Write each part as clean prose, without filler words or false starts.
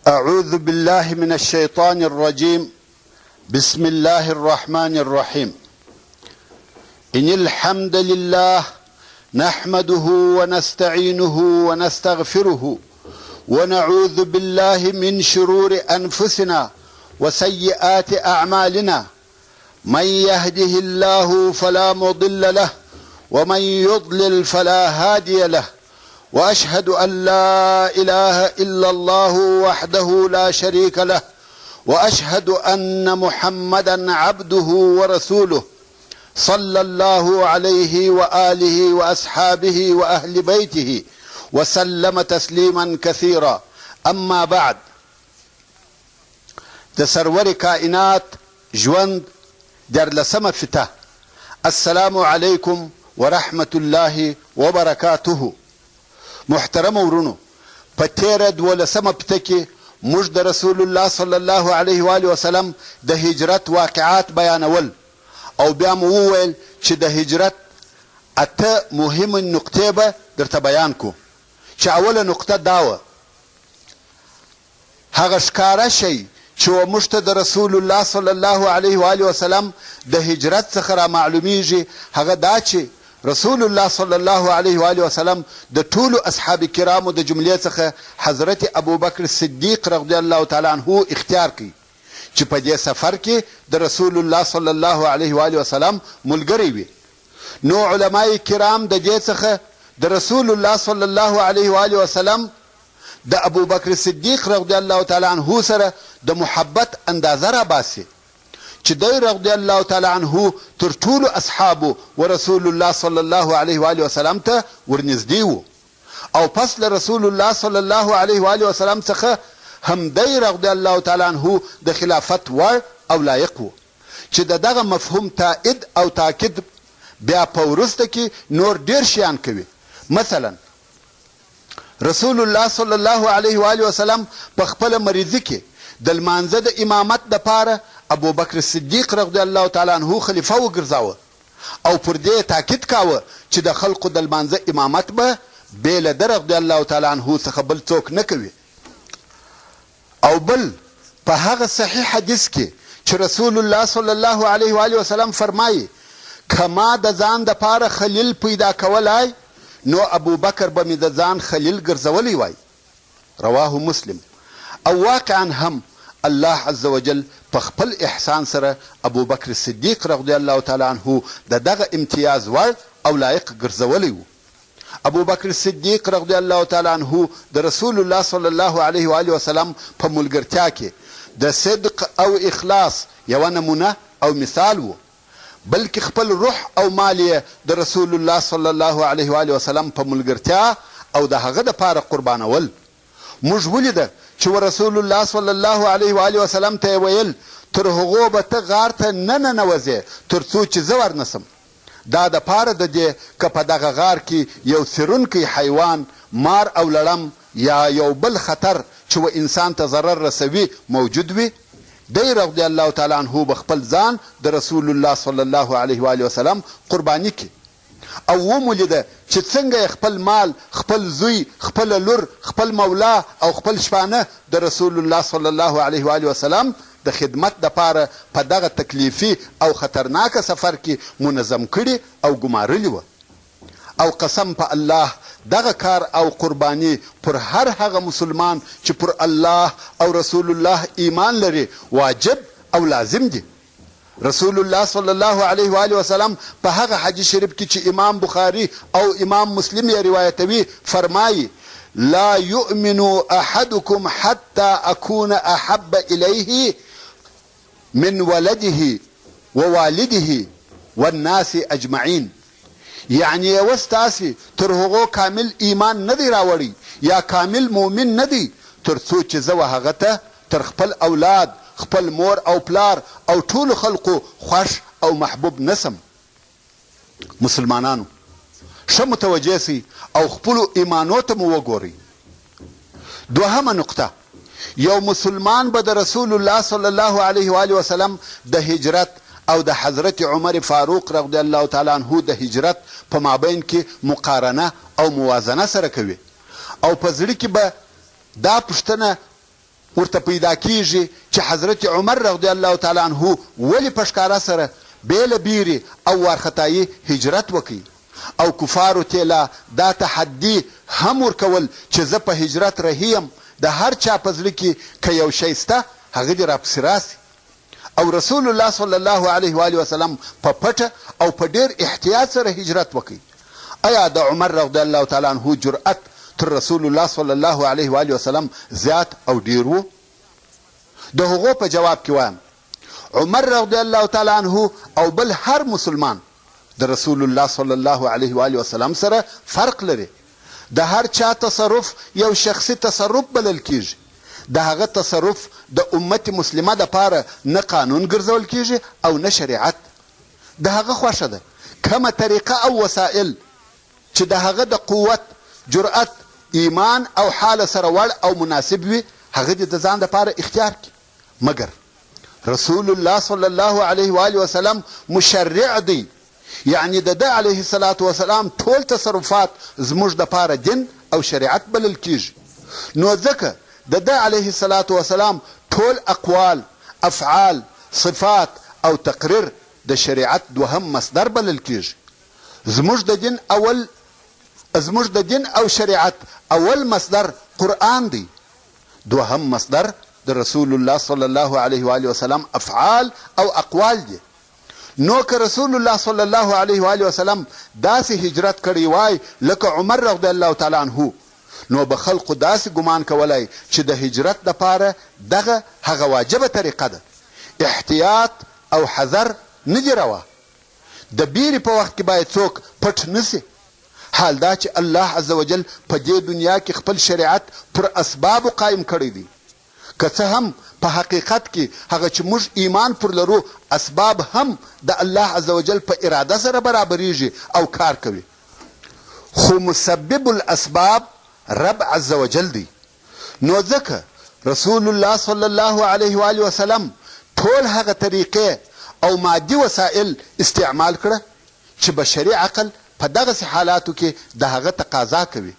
أعوذ بالله من الشيطان الرجيم. بسم الله الرحمن الرحيم. إن الحمد لله نحمده ونستعينه ونستغفره ونعوذ بالله من شرور أنفسنا وسيئات أعمالنا. من يهده الله فلا مضل له ومن يضلل فلا هادي له. وأشهد أن لا إله إلا الله وحده لا شريك له وأشهد أن محمدا عبده ورسوله صلى الله عليه وآله وأصحابه وأهل بيته وسلم تسليما كثيرا. أما بعد، د سرور کائنات ژوند دیارلسمه فته. السلام علیکم ورحمة الله وبرکاته. محترم ورونو، په تیره 12مه پته کې موږ د رسول الله صلی الله علیه و آله وسلم د هجرت واقعات بیانول او بیا مو وویل چې د هجرت اته مهمه نقطې به درته بیان کو. چې اوله نقطه دا وه، هغه ښکاره شی چې موږ ته د رسول الله صلی الله علیه و آله وسلم د هجرت څخه را معلومیږي هغه دا چې رسول الله صلی الله علیه و آله وسلم د ټولو اصحاب کرامو د جملې څخه حضرت ابوبکر صدیق رضی الله تعالی عنه اختیار کړي چې په دې سفر کې د رسول الله صلی الله علیه و آله وسلم ملګری وي. نو علماء کرام د دې څخه د رسول الله صلی الله علیه و آله وسلم د ابوبکر صدیق رضی الله تعالی عنه سره د محبت اندازه را باسي چې دی رضی الله تعالی عنه تر ټولو اصحابو و رسول الله صلی الله علیه و آله وسلم ته ورنږدې و، او پس له رسول الله صلی الله علیه و آله وسلم څخه هم دی رضی الله تعالی عنه د خلافت وړ او لایق و. چې د دغه مفهوم تایید او تاکید بیا په وروسته کې نور ډیر شیان کوي. مثلا رسول الله صلی الله علیه و آله وسلم په خپله مریضي کې د لمانځه د امامت دپاره ابوبکر صدیق رضی الله تعالی عنه خلیفه وګرځاوه او پر دې تاکید کاوه چې د خلقو د لمانځه امامت به بې له ده رضی الله تعالی عنه څخه بل څوک نه کوي. او بل په هغه صحیح حدیث کې چې رسول الله صلی الله علیه و آله وسلم فرمایي که ما د ځان دپاره خلیل پیدا کولای نو ابوبکر به مې د ځان خلیل ګرځولی وای. رواه مسلم. او واقعا هم الله عز وجل په خپل احسان سره ابوبکر صدیق رضی الله تعالی عنه د دغه امتیاز وړ او لایق ګرځولی و. ابوبکر صدیق رضی الله تعالی عنه د رسول الله صلی الله علیه و آله وسلم په ملګرتیا کې د صدق او اخلاص یوه نمونه او مثال و، بلکې خپل روح او مال یې د رسول الله صلی الله علیه و آله وسلم په ملګرتیا او د هغه دپاره قربانول. موږ ولیده چې رسول الله صلی الله علیه و آله وسلم ته یې ویل تر هغو به ته غار ته نه ننوځې تر څو چې زه ورنسم. دا دپاره د دې که په دغه غار کې یو څیرونکی حیوان، مار او لړم یا یو بل خطر چې و انسان ته ضرر رسوي موجود وي، دی رضی الله تعالی عنه به خپل ځان د رسول الله صلی الله علیه و آله وسلم قرباني کړي. او ومو لیده چې څنګه خپل مال، خپل زوی، خپل لور، خپل مولا او خپل شپانه د رسول الله صلی الله علیه و آله وسلم د خدمت دپاره په دغه تکلیفي او خطرناکه سفر کې منظم کړي او ګمارلي وه. او قسم په الله دغه کار او قرباني پر هر هغه مسلمان چې پر الله او رسول الله ایمان لري واجب او لازم دي. رسول الله صلی الله علیه و آله وسلم په هغه حدیث شریف کې چې امام بخاری او امام مسلم یې روایتوي فرمایي لا یؤمن احدکم حتی اکون احب الیه من ولده ووالده والناس اجمعین. یعنی یوه ستاسې تر هغو کامل ایمان نه دی راوړی یا کامل مؤمن نه دی تر څو چې زه و هغه ته تر خپل اولاد، خپل مور او پلار او ټولو خلقو خوښ او محبوب نسم. مسلمانانو ښه متوجه سئ او خپلو ایمانو ته مو وګورئ. دوهمه نقطه، یو مسلمان به د رسول الله صلی الله علیه و آله وسلم د هجرت او د حضرت عمر فاروق رضی الله تعالی عنه د هجرت په مابین کې مقارنه او موازنه سره کوي او په زړه کې به دا پوښتنه ورته پیدا کیږي چې حضرت عمر رضی الله تعالی عنه ولې په ښکاره سره بېله بیرې او وارخطایي هجرت وکړي او کفارو ته دا تحدي هم ورکول چې زه په هجرت رهي یم، د هر چا په زړه کې که یو شی شته هغه دې راپسې راسي. او رسول الله صلی الله علیه و وسلم په پټه او په ډېر احتیاط سره هجرت وکړي. آیا د عمر رضی الله تعالی عنه جرأت تر رسول الله صلی الله علیه و وسلم زیات او ډیر و؟ د هغو په جواب کې وایم عمر رضی الله تعالی عنه او بل هر مسلمان د رسول الله صلی الله علیه و وسلم سره فرق لري. د هر چا تصرف یو شخصي تصرف بلل کیږي. د هغه تصرف د امت مسلمه دپاره نه قانون ګرځول کیږي او نه شریعت. د هغه خوښه ده کومه طریقه او وسایل چې د هغه د قوت، جرأت، ایمان او حال سره وړ او مناسب وي هغه دې د ځان دپاره اختیار کړي. مګر رسول الله صلی الله علیه و وسلم مشرع دی، یعنی د ده علیه الصلاة وسلام ټول تصرفات زموږ دپاره دین او شریعت بلل کیږي. نو ځکه د ده علیه الصلاة وسلام ټول اقوال، افعال، صفات او تقریر د شریعت دوهم مصدر بلل کیږي. زموږ د دین او شریعت اول مصدر قرآن دی، دوهم مصدر د رسول الله صلی الله علیه و وسلم افعال او اقوال دي. نو که رسول الله صلی الله علیه و وسلم داسې هجرت کړی وای لکه عمر رضی الله تعالی عنه، نو به خلقو داسې ګمان کولای چې د هجرت دپاره دغه هغه واجبه طریقه ده. احتیاط او حذر نه دي روا. د بیرې په وخت کې باید څوک پټ نسي. حال دا چې الله عز وجل په دې دنیا کې خپل شریعت پر اسبابو قایم کړی دی. که څه هم په حقیقت کې هغه چې موږ ایمان پر لرو اسباب هم د الله عز وجل په اراده سره برابریږي او کار کوي، خو مسبب الاسباب رب عز وجل دی. نو ځکه رسول الله صلی الله علیه و وسلم ټول هغه طریقې او مادي وسایل استعمال کړه چې بشري عقل په دغسې حالاتو کې د هغه تقاضا کوي.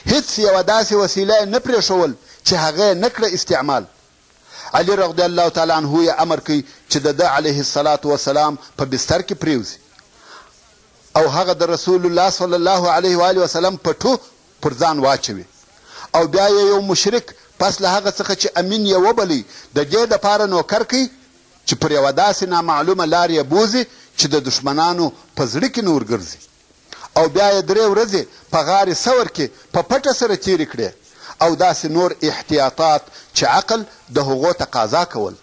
هیڅ یوه داسې وسیله نه پرېښول چې هغه نه کړه استعمال. علي رضی الله تعالی عنه یې امر کوي چې د ده علیه الصلاة وسلام په بستر کې پرېوځي او هغه د رسول الله صلی الله علیه و وسلم پټو پر ځان واچوي او بیا یې یو مشرک پس له هغه څخه چې امین یې وبلی د دې دپاره نوکر کوي چې پر یوه داسې نامعلومه لار یې بوځي چې د دښمنانو په زړه کې نور ګرځي او بیا یې 3 ورځې په غار ثور کې په پټه سره تېرې کړې او داسې نور احتیاطات چې عقل د هغو تقاضا کول.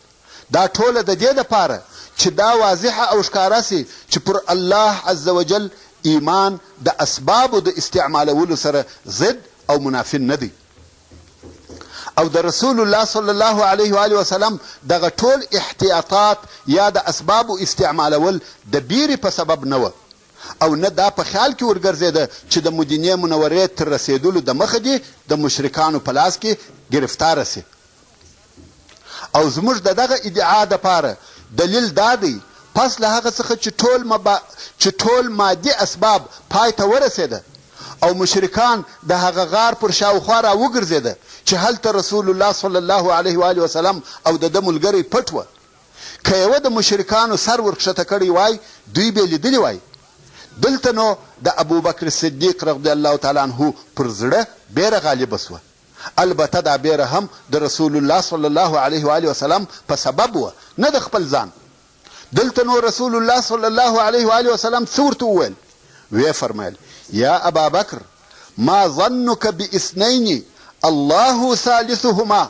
دا ټوله د دې دپاره چې دا واضحه او ښکاره سي چې پر الله عز وجل ایمان د اسبابو د استعمالولو سره ضد او منافی نه دی. او د رسول الله صلی الله علیه و وسلم دغه ټول احتیاطات یا د اسبابو استعمالول د بیرې په سبب نه وه او نه دا په خیال کې ورګرځېده چې د مدینې منورې تر رسېدلو د مخه دې د مشرکانو په لاس کې ګرفتاره سي. او زموږ د دغه ادعا دپاره دلیل دا دی پس له هغه څخه چې ټول مادي اسباب پای ته ورسېده او مشرکان د هغه غار پر شاوخوا را وګرځېده چې هلته رسول الله صلی الله علیه و وسلم او د ده ملګری پټ وه. که یوه د مشرکانو سر ورکښته کړی وای دوی به لیدلی وای. دلته نو د ابوبکر صدیق رضی الله تعالی عنه پر زړه بیره غالبه سوه. البته دا بیره هم د رسول الله صلی الله علیه و وسلم په سبب وه نه د خپل ځان. دلته نو رسول الله صلی الله علیه و وسلم څه ورته وویل؟ ویې فرمایل یا ابا بکر ما ظنک باثنین الله ثالثهما.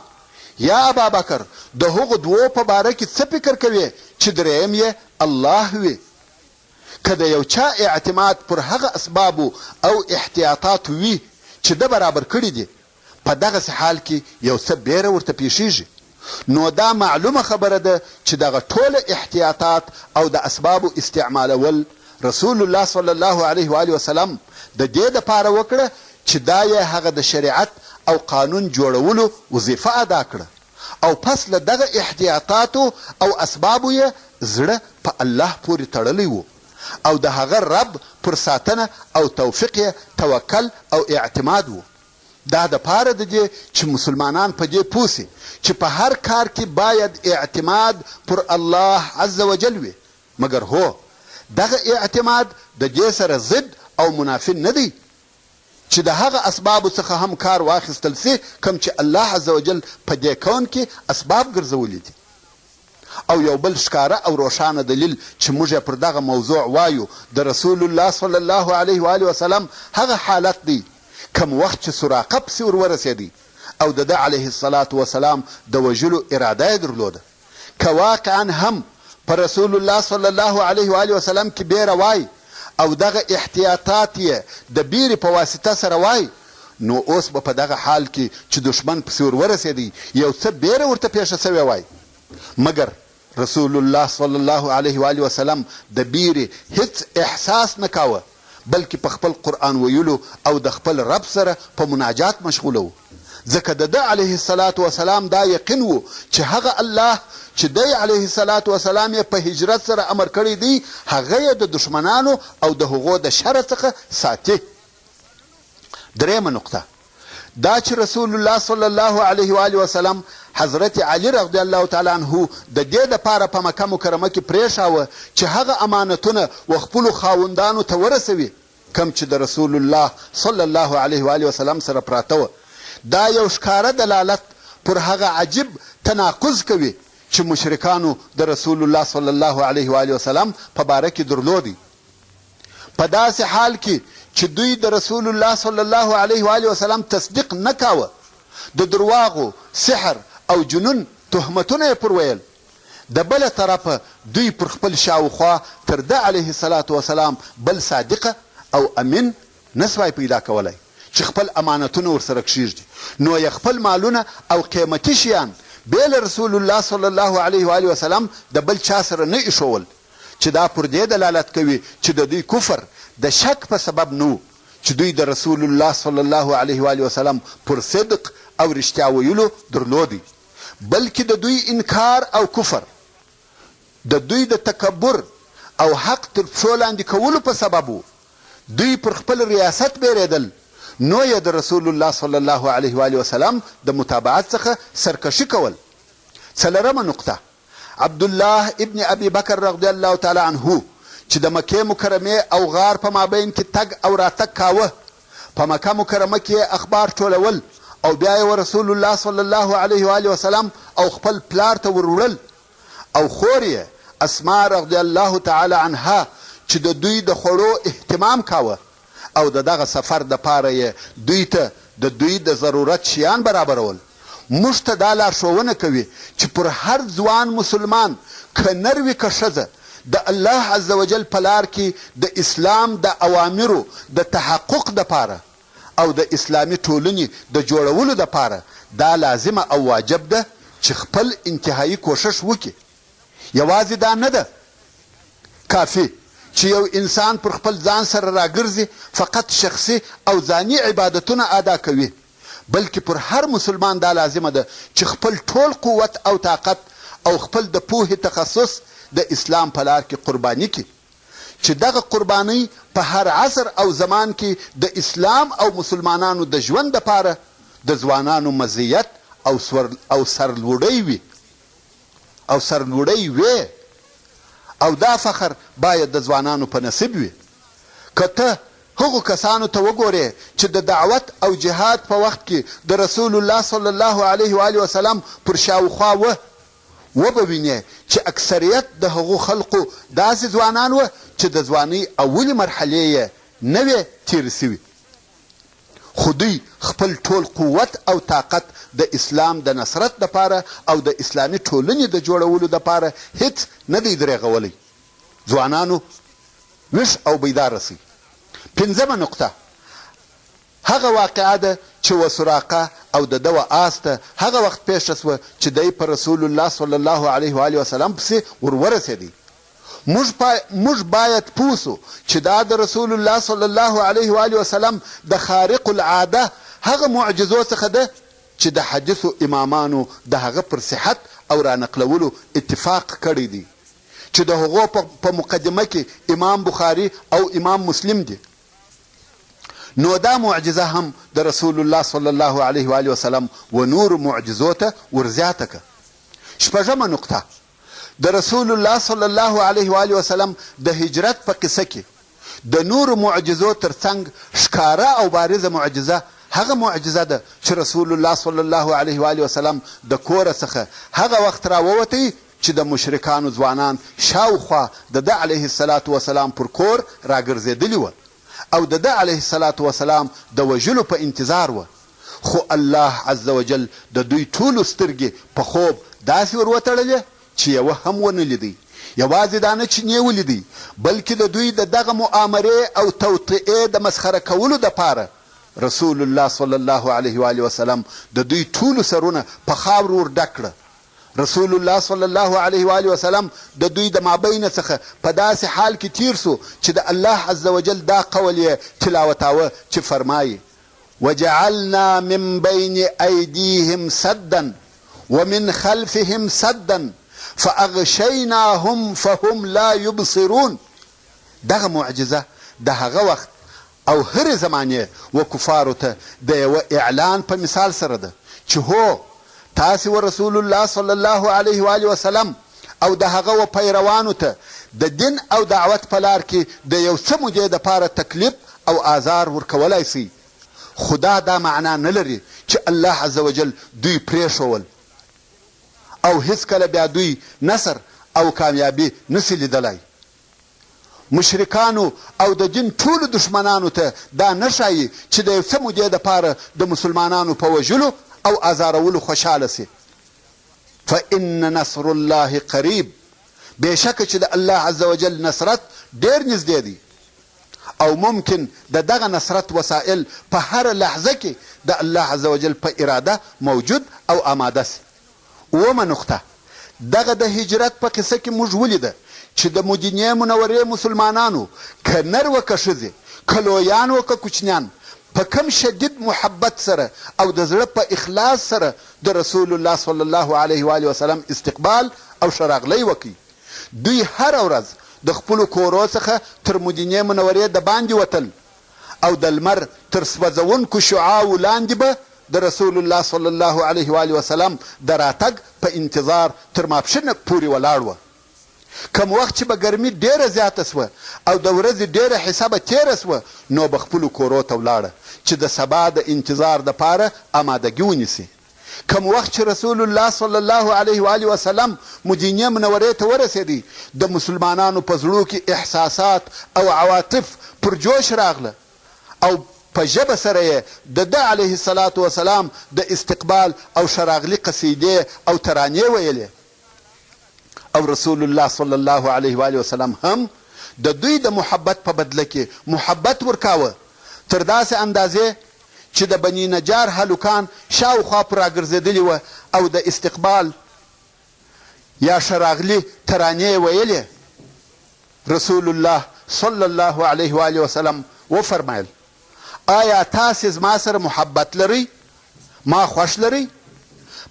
یا ابا بکر د هغو دوو په باره کې څه فکر کوې چې دریم یې الله وي؟ که د یو چا اعتماد پر هغه اسبابو او احتیاطاتو وي چې ده برابر کړي دي په دغسې حال کې یو څه بیره ورته پیښیږي نو دا معلومه خبره ده چې دغه ټوله احتیاطات او د اسبابو استعمالول رسول الله صلی الله علیه و وسلم د دې دپاره وکړه چې دا یې هغه د شریعت او قانون جوړولو وظیفه ادا کړه او پس له دغه احتیاطاتو او اسبابو یې زړه په الله پورې تړلی و او د هغه رب پر ساتنه او توفیق یې توکل او اعتماد و. دا د پاره د دې چې مسلمانان په دې پوه سي چې په هر کار کې باید اعتماد پر الله عز وجل وي. مګر هو دغه اعتماد د دې سره ضد او منافي نه دی چې د هغه اسبابو څخه هم کار واخیستل سي کوم چې الله عز وجل په دې کون کې اسباب ګرځولي دي. او یو بل ښکاره او روښانه دلیل چې موږ پر دغه موضوع وایو د رسول الله صلی الله علیه و آله وسلم هغه حالت دی کوم وخت چې سراقه پسې ور ورسېدی او د ده علیه الصلاة وسلام د وژلو اراده یې درلوده. که واقعا هم په رسول الله صلی الله علیه و آله وسلم کې بیره وای او دغه احتیاطات یې د بیرې په واسطه سره وای، نو اوس به په دغه حال کې چې دشمن پسې ور ورسېدی یو څه بیره ورته پیښه سوې وای. مګر رسول الله صلی الله علیه و آله وسلم د بیرې هیڅ احساس نه کاوه، بلکې په خپل قرآن ویلو او د خپل رب سره په مناجات مشغوله و. ځکه د ده علیه الصلاة وسلام دا یقین و چې هغه الله چې دی علیه الصلاة وسلام یې په هجرت سره امر کړی دی هغه یې د دشمنانو او د هغو د شر څخه ساتي. درېیمه نقطه دا چې رسول الله صلی الله علیه و آله وسلم حضرت علی رضی الله تعالی عنه د دې دپاره په مکه مکرمه کې پرېښاوه چې هغه امانتونه و خپلو خاوندانو ته ورسوي کوم چې د رسول الله صلی الله علیه و آله وسلم سره پراته وه. دا یو ښکاره دلالت پر هغه عجیب تناقض کوي چې مشرکانو د رسول الله صلی الله علیه و آله وسلم په باره کې درلودی. په داسې حال کې چې دوی د رسول الله صلی الله علیه و آله وسلم تصدیق نه کاوه، د درواغو، سحر او جنون تهمتونه یې پر ویل. د بله طرفه دوی پر خپل شاوخوا تر ده علیه الصلاة وسلام بل صادقه او امین نسوای پیدا کولی چې خپل امانتونه ورسره کښیږدي، نو یې خپل مالونه او قیمتي شیان بې له رسول الله صلی الله علیه و آله وسلم د بل چا سره نه ایښول، چې دا پر دې دلالت کوي چې د دوی کفر د شک په سبب نه و چې دوی د رسول الله صلی الله علیه و آله وسلم پر صدق او رښتیا ویلو درلودی، بلکې د دوی انکار او کفر د دوی د تکبر او حق تر پښو لاندې کولو په سبب و. دوی پر خپل ریاست بیرېدل، نو یې د رسول الله صلی الله علیه و آله وسلم د متابعت څخه سرکشي کول. څلورمه نقطه عبدالله ابن ابي بکر رضی الله تعالی عنه چې د مکې مکرمې او غار په مابین کې تګ او راتګ کاوه، په مکه مکرمه کې اخبار ټولول او بیا یې رسول الله صلی الله علیه و آله وسلم او خپل پلار ته وروړل، او خور یې اسماء رضی الله تعالی عنها چې د دوی د خوړو اهتمام کاوه او د دغه سفر دپاره یې دوی ته د دوی د ضرورت شیان برابرول. موږ ته دا لارښوونه کوي چې پر هر ځوان مسلمان که نر وي که ښځه د الله عز وجل په لار کې د اسلام د اوامرو د تحقق دپاره او د اسلامي ټولنې د جوړولو دپاره دا لازمه او واجب ده چې خپل انتهایی کوشش وکړي. یوازې دا نه ده کافي چې یو انسان پر خپل ځان سره راګرځي فقط شخصي او ځاني عبادتونه ادا کوي، بلکې پر هر مسلمان دا لازمه ده چې خپل ټول قوت او طاقت او خپل د پوهې تخصص د اسلام په لار کې قرباني کړي، چې دغه قربانۍ په هر عصر او زمان کې د اسلام او مسلمانانو د ژوند دپاره د ځوانانو مزیت او سرلوړۍ وي، او دا فخر باید د ځوانانو په نصیب وي. که ته هغو کسانو ته وګورې چې د دعوت او جهاد په وخت کې د رسول الله صلی الله علیه و آله وسلم پر شاوخوا وبه وینې چې اکثریت د هغو خلقو داسې ځوانان وه چې د ځوانۍ اولې مرحلې یې نه وې تېرې سوي، خو دوی خپل ټول قوت او طاقت د اسلام د نصرت دپاره او د اسلامي ټولنې د جوړولو دپاره هیڅ نه دی درېغولی. ځوانانو ویښ او بیداره سئ. پنځمه نقطه هغه واقعه ده چې وسراقه او د ده و آس ته هغه وخت پیښه سوه چې دی په رسول الله صلی الله علیه و آله وسلم پسې ورورسېدی. موږ باید پوه سو چې دا د رسول الله صلی الله علیه و آله وسلم د خارق العاده هغه معجزو څخه ده چې د حدیثو امامانو د هغه پر صحت او رانقلولو اتفاق کړی دی، چې د هغو په مقدمه کې امام بخاري او امام مسلم دي. نو دا معجزه هم د رسول الله صلی الله علیه و آله وسلم و نور معجزو ته ورزیاته که. شپږمه نقطه، د رسول الله صلی الله علیه و آله وسلم د هجرت په قصه کې د نور معجزو ترڅنګ ښکاره او بارزه معجزه هغه معجزه ده چې رسول الله صلی الله علیه و آله وسلم د کوره څخه هغه وخت راووتی چې د مشرکانو ځوانان شاوخوا د ده علیه الصلاة وسلام پر کور راګرځېدلي وه او د ده علیه الصلاة وسلام د وژلو په انتظار وه، خو الله عز وجل د دوی ټولو سترګې په خوب داسې ور وتړلې چې یوه هم ونه لیدی. یوازې دا نه چې نه ولیدی، بلکې د دوی د دغه مؤامرې او توطئې د مسخره کولو دپاره رسول الله صلی الله علیه و آله وسلم د دوی ټولو سرونه په خاورو ور ډک کړه. رسول الله صلی الله علیه و آله وسلم د دوی د مابین څخه په داسې حال کې تیر سو چې د الله عز وجل دا قول یې تلاوتاوه چې فرمایي وجعلنا من بین ایدیهم سدا ومن خلفهم سدا فاغشیناهم فهم لا یبصرون. دغه معجزه د هغه وخت او هر زمانه و کفارو ته د یوه اعلان په مثال سره ده چې هو تاسې و رسول الله صلی الله علیه و آله وسلم او د هغه و پیروانو ته د دین او دعوت په لار کې د یو څه مودې دپاره تکلیف او آزار ورکولی سئ، خدا دا معنا نه لري چې الله عز وجل دوی پرېښول او هیڅکله بیا دوی نصر او کامیابي نسي لیدلی. مشرکانو او د دین ټولو دشمنانو ته دا نه ښایي چې د یو څه مودې دپاره د مسلمانانو په وژلو او ازارولو خوشحاله سي. فإن نصر الله قریب، بېشکه چې د الله عز وجل نصرت ډېر نږدې دی او ممکن د دغه نصرت وسایل په هر لحظه کې د الله عز وجل په اراده موجود او آماده سي. اومه نقطه، دغه د هجرت په قصه کې موږ ولیده چې د مدینې منورې مسلمانانو که نر و که ښځې، که لویان و که کوچنیان، په کم شدید محبت سره او د زړه په اخلاص سره د رسول الله صلی الله علیه و آله وسلم استقبال او شراغلی وکړي. دوی هر ورځ د خپلو کورو څخه تر مدینې منورې د باندې وتل او د لمر تر سوځونکو شعاعو لاندې به د رسول الله صلی الله علیه و آله وسلم د راتګ په انتظار تر ماپښینه پورې ولاړ وه. کم وخت چې به ګرمي ډېره زیاته سوه او د ورځې ډېره حسابه تېره سوه نو به خپلو کورو ته ولاړه چې د سبا د انتظار دپاره آمادګي ونیسي. کم وخت چې رسول الله صلی الله علیه و آله وسلم مدینې منورې ته ورسېدی د مسلمانانو په زړو کې احساسات او عواطف پر جوش راغله او په ژبه سره یې د ده علیه الصلاة وسلام د استقبال او شراغلي قصیدې او ترانې ویلې او رسول الله صلی الله علیه و آله وسلم هم د دوی د محبت په بدله کې محبت ورکاوه تر داسې اندازې چې د بني نجار هلکان شاوخوا پر راګرځېدلي وه او د استقبال یا شراغلي ترانې ویلې. رسول الله صلی الله علیه و آله وسلم وفرمایل آیا تاسې زما سره محبت لرئ؟ ما خوښ لرئ؟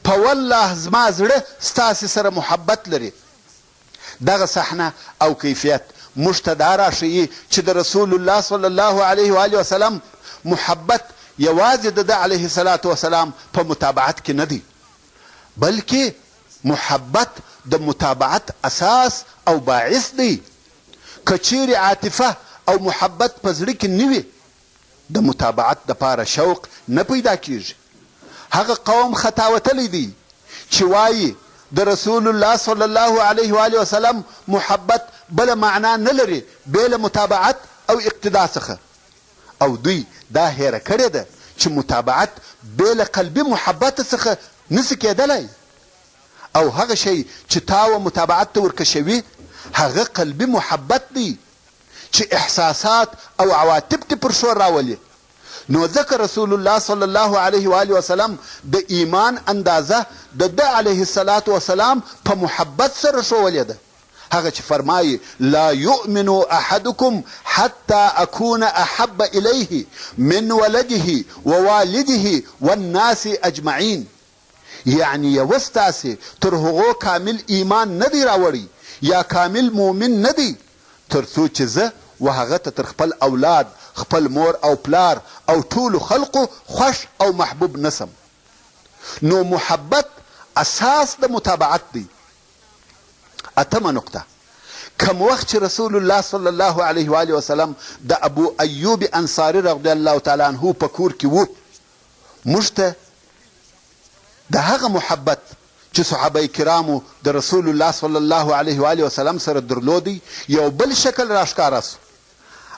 په والله زما زړه ستاسې سره محبت لري. دغه صحنه او کیفیت موږ ته دا راښیي چې د رسول الله صلی الله علیه و آله وسلم محبت یوازې د ده علیه الصلاة وسلام په متابعت کې نه دی، بلکې محبت د متابعت اساس او باعث دی. که چیرې عاطفه او محبت په زړه کې نه وي د متابعت دپاره شوق نه پیدا کیږي. هغه قوم خطا وتلی دی چې وایي د رسول الله صلی الله علیه و آله وسلم محبت بله معنا نه لري بې له متابعت او اقتدا څخه، او دوی دا هیره کړې ده چې متابعت بې له قلبي محبت څخه نسي کېدلی او هغه شی چې تا و متابعت ته ورکشوي هغه قلبي محبت دی چې احساسات او عواطف دې پر شور راولي. نو ځکه رسول الله صلی الله علیه و آله وسلم د ایمان اندازه د ده علیه الصلاة وسلام په محبت سره ښولې ده. هغه چې فرمایي لا یؤمن احدکم حتی اکون احب الیه من ولده ووالده والناس اجمعین، یعنی یوه ستاسې تر هغو کامل ایمان نه دی راوړی یا کامل مؤمن نه دی تر څو چې زه و هغه ته تر خپل اولاد خپل مور او پلار او ټولو خلقو خوښ او محبوب نسم. نو محبت اساس د متابعت دی. اتمه نقطه، کم وخت چې رسول الله صلی الله علیه و آله وسلم د ابو ایوب انصاري رضی الله تعالی عنه په کور کې و، موږ ته د هغه محبت چې صحابه کرامو د رسول الله صلی الله علیه و آله وسلم سره درلودی یو بل شکل راښکاره سو.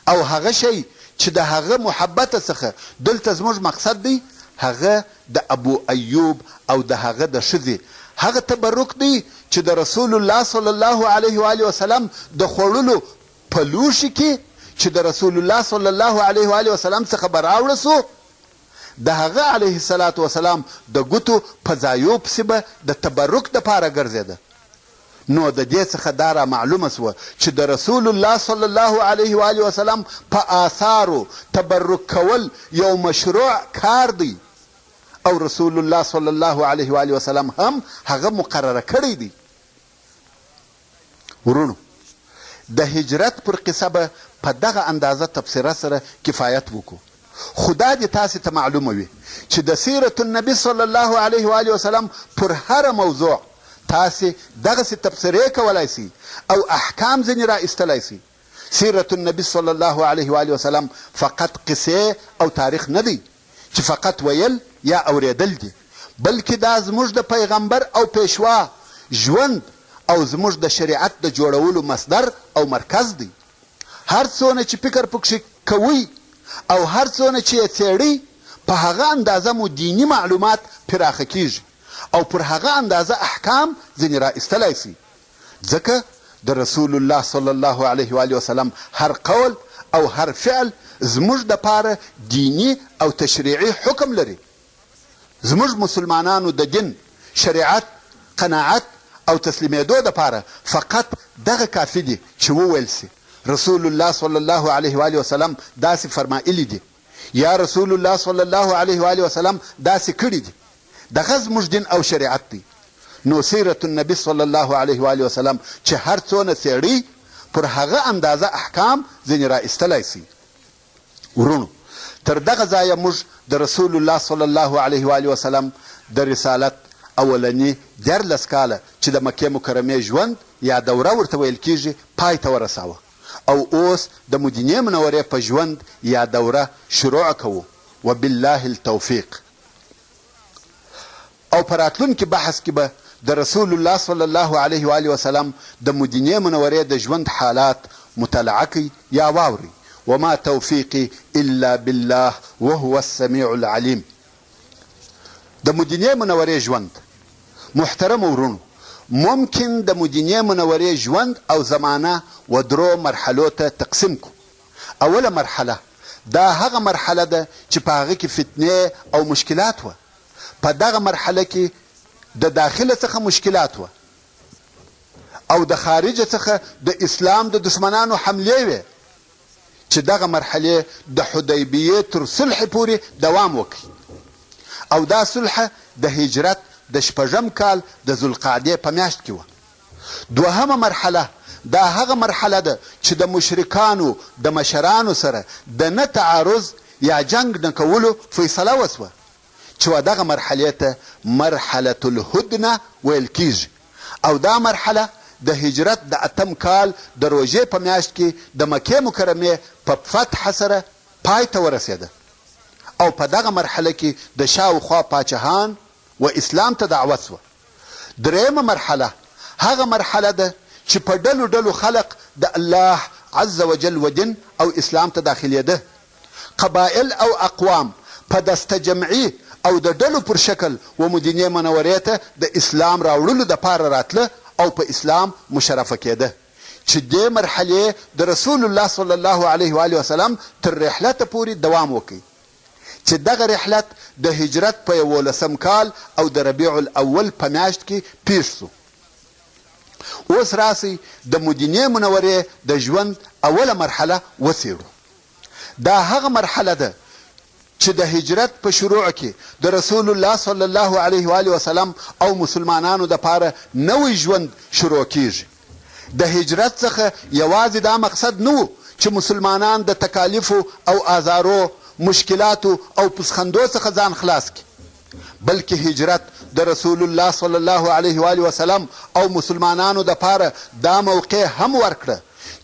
او هغه شی چې د هغه محبت څخه دلته زموږ مقصد دی، هغه د ابو ایوب او د هغه د ښځې هغه تبرک دی چې د رسول الله صلی الله علیه و آله وسلم د خوړلو په لوښي کې چې د رسول الله صلی الله علیه و آله وسلم څخه به راوړه سو، د هغه علیه الصلاة وسلام د ګوتو په ځایو پسې به د تبرک دپاره ګرځېده. نو د دې څخه دا را معلومه سوه چې د رسول الله صلی الله علیه و آله وسلم په آثارو تبرک کول یو مشروع کار دی، او رسول الله صلی الله علیه و آله وسلم هم هغه مقرره کړی دی. ورونو، د هجرت پر قصه به په دغه اندازه تبصره سره کفایت وکړو. خدا دې تاسې ته معلومه وي چې د سیرت النبي صلی الله علیه و آله وسلم پر هره موضوع تاسې دغسې تبصرې کولی سي او احکام ځینې را ایستلی سي. سیرت النبي صلی الله علیه و آله وسلم فقط قصې او تاریخ نه دی چې فقط ویل یا اوریدل دي، بلکې دا زموږ د پیغمبر او پیشوا ژوند او زموږ د شریعت د جوړولو مصدر او مرکز دی. هر څونه چې فکر پکښې کوئ او هر څونه چې یې څېړئ، په هغه اندازه مو دیني معلومات پراخه کیږي او پر هغه اندازه احکام ځینې را ایستلی سي. ځکه د رسول الله صلی الله علیه و آله وسلم هر قول او هر فعل زموږ دپاره دیني او تشریعي حکم لري. زموږ مسلمانانو د دین، شریعت، قناعت او تسلیمېدو دپاره فقط دغه کافي دي چې وویل سي رسول الله صلی الله علیه و آله وسلم داسې فرمایلي دي یا رسول الله صلی الله علیه و آله وسلم داسې کړي دي. دغه زموږ دین او شریعت دی. نو سیرت النبي صلی الله علیه و آله وسلم چې هر څونه څېړي، پر هغه اندازه احکام ځینې را ایستلی سي. ورونو، تر دغه ځایه موږ د رسول الله صلی الله علیه و آله وسلم د رسالت اولني 14 کاله چې د مکې مکرمې ژوند یا دوره ورته ویل کیږي پای ته ورساوه، او اوس د مدینې منورې په ژوند یا دوره شروع کوو. وبالله التوفیق. او په راتلونکي بحث کې به د رسول الله صلی الله علیه و آله وسلم د مدینې منورې د ژوند حالات مطالعه کوي یا واوري. وما توفیقي الا بالله وهو السمیع العلیم. د مدینې منورې ژوند، محترم ورونو، ممکن د مدینې منورې ژوند او زمانه و درو مرحلو ته تقسیم کو. اوله مرحله دا هغه مرحله ده چې په هغه کې فتنې او مشکلات وه. په دغه مرحله کې د داخله څخه مشکلات وه او د خارجه څخه د اسلام د دشمنانو حملې وې چې دغه مرحلې د حدیبیې تر صلح پورې دوام وکړي. او دا صلح د هجرت د 6 کال د ذوالقعدې په میاشت کې وه. دوهمه مرحله دا هغه مرحله ده چې د مشرکانو د مشرانو سره د نه تعارض یا جنگ نه کولو فیصله وسوه، چې دغه مرحلې ته مرحله الهدنه ویل کیږي. او دا مرحله د هجرت د 8 کال د روژې په میاشت کې د مکې مکرمې په فتح سره پای ته ورسېده. او په دغه مرحله کې د شاوخوا پاچاهان و اسلام ته دعوت سوه. درېیمه مرحله هغه مرحله ده چې په ډلو ډلو خلق د الله عز وجل و دین او اسلام ته داخلېده. قبایل او اقوام په دسته جمعي او د ډلو پر شکل و مدینې منورې ته د اسلام راوړلو دپاره راتله او په اسلام مشرفه کېده، چې دې مرحلې د رسول الله صلی الله علیه و آله وسلم تر رحلته پورې دوام وکړي، چې دغه رحلت د هجرت په 11 کال او د ربیع الاول په میاشت کې پیښ سو. اوس راسئ د مدینې منورې د ژوند اوله مرحله وڅېړو. دا هغه مرحله ده چې د هجرت په شروع کې د رسول الله صلی الله علیه و آله وسلم او مسلمانانو دپاره نوی ژوند شروع کیږي. د هجرت څخه یوازې دا مقصد نه و چې مسلمانان د تکالیفو او آزارو مشکلاتو او پسخندو څخه ځان خلاص کړي، بلکې هجرت د رسول الله صلی الله علیه و آله وسلم او مسلمانانو دپاره دا موقع هم ورکړه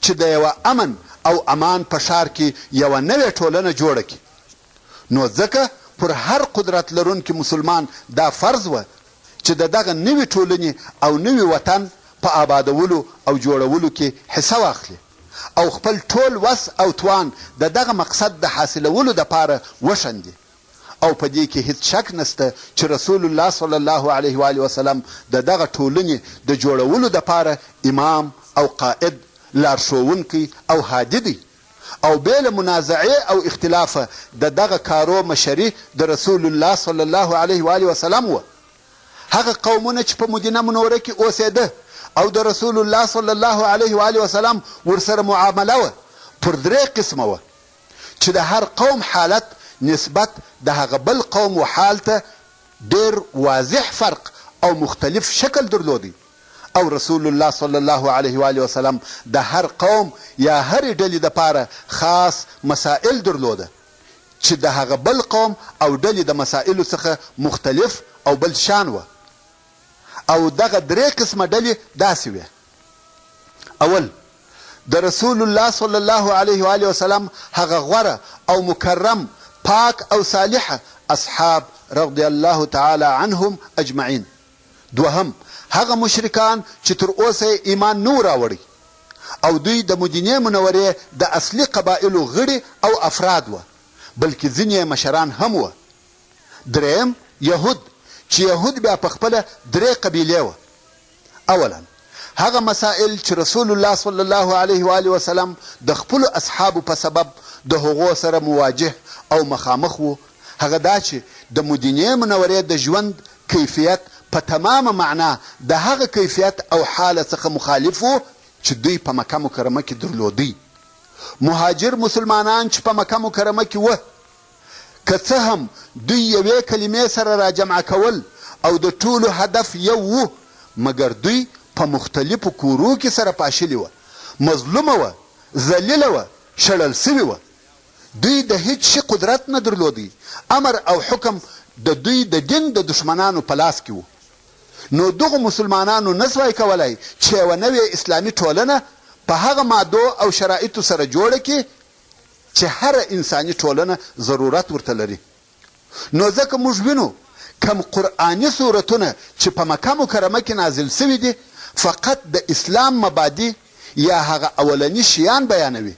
چې د یوه امن او امان په ښار کې یوه نوې ټولنه جوړه کړي. نو ځکه پر هر قدرت لرونکي مسلمان دا فرض وه چې د دغه نوې ټولنې او نوي وطن په آبادولو او جوړولو کې حصه واخلي او خپل ټول وس او توان د دغه مقصد د حاصلولو دپاره وښندي. او په دې کې هیڅ شک نسته چې رسول الله صلی الله علیه و آله وسلم د دغه ټولنې د جوړولو دپاره امام او قائد، لارښوونکی او هادي دی، او بې له منازعې او اختلافه د دغه کارو مشري د رسول الله صلی الله علیه و آله وسلم وه. هغه قومونه چې په مدینه منوره کې اوسېده او د رسول الله صلی الله علیه و آله وسلم ورسره معامله وه پر درې قسمه وه چې د هر قوم حالت نسبت د هغه بل قوم و حال ته ډېر واضح فرق او مختلف شکل درلودی، او رسول الله صلی الله علیه و آله وسلم د هر قوم یا هرې ډلې دپاره خاص مسائل درلوده چې د هغه بل قوم او ډلې د مسائلو څخه مختلف او بل شان وه. او دغه درې قسمه ډلې داسې وې: اول، د رسول الله صلی الله علیه و آله وسلم هغه غوره او مکرم پاک او صالحه اصحاب رضی الله تعالی عنهم اجمعین. دوهم، هغه مشرکان چې تر اوسه ایمان نو راوړی او دوی د مدینې منورې د اصلي قبایلو غړي او افراد وه، بلکې ځینې مشران هم وه. دریم، یهود چې یهود بیا په خپله درې قبیلې وه. اولا، هغه مسائل چې رسول الله صلی الله علیه و آله وسلم د خپلو اصحابو په سبب د هغو سره مواجه او مخامخ وو، هغه دا چې د مدینې منورې د ژوند کیفیت په تمامه معنا د هغه کیفیت او حاله څخه مخالف وو چې دوی په مکه مکرمه کې درلودی. مهاجر مسلمانان چې په مکه مکرمه کې وه، که څه هم دوی یوې کلمې سره راجمع کول او د ټولو هدف یو وو، مګر دوی په مختلفو کورو کې سره پاشلي وه، مظلومه وه، ذلیله وه، شړل سوي وه. دوی د هیڅ شي قدرت نه درلودی، امر او حکم د دوی د دین د دشمنانو په لاس کې وو. نو دغو مسلمانانو نسوای کولی چې یوه نوې اسلامي ټولنه په هغه مادو او شرایطو سره جوړه کړي چې هره انساني ټولنه ضرورت ورته لري. نو ځکه موږ وینو کم قرآني صورتونه چې په مکه مکرمه کې نازل سوي دي فقط د اسلام مبادی یا هغه اولني شیان بیانوي،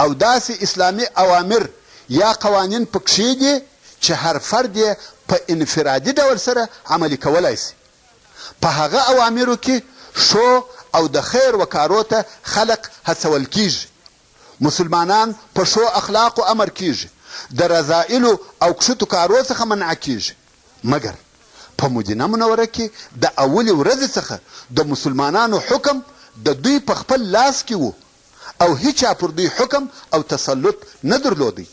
او داسې اسلامي اوامر یا قوانین پکښې دي چې هر فرد یې په انفرادي ډول سره عملي کولی سي. په هغه اوامرو کې ښو او د خیر وکارو ته خلق هڅول کیږي، مسلمانان په ښو اخلاقو امر کیږي، د رذایلو او کښتو کارو څخه منع کیږي. مګر په مدینه منوره کې د اولې ورځې څخه د مسلمانانو حکم د دوی په خپل لاس کې و او هیچا پر دوی حکم او تسلط نه درلودی.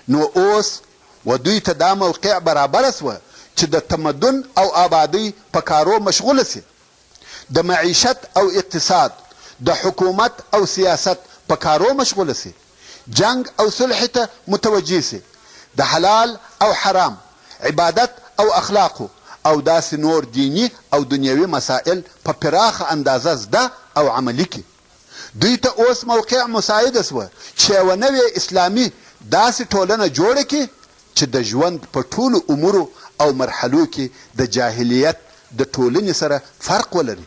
نو اوس و دوی ته دا موقع برابره سوه چې د تمدن او آبادی په کارو مشغوله سي، د معیشت او اقتصاد، د حکومت او سیاست په کارو مشغوله سي، جنگ او صلح ته متوجه سي، د حلال او حرام، عبادت او اخلاقو او داسې نور دینی او دنیوي مسائل په پراخه اندازه زده او عملي کړي. دوی ته اوس موقع مساعده سوه چې یوه نوې اسلامي داسې ټولنه جوړه کړي چې د ژوند په ټولو امورو او مرحلو کې د جاهلیت د ټولنې سره فرق ولري،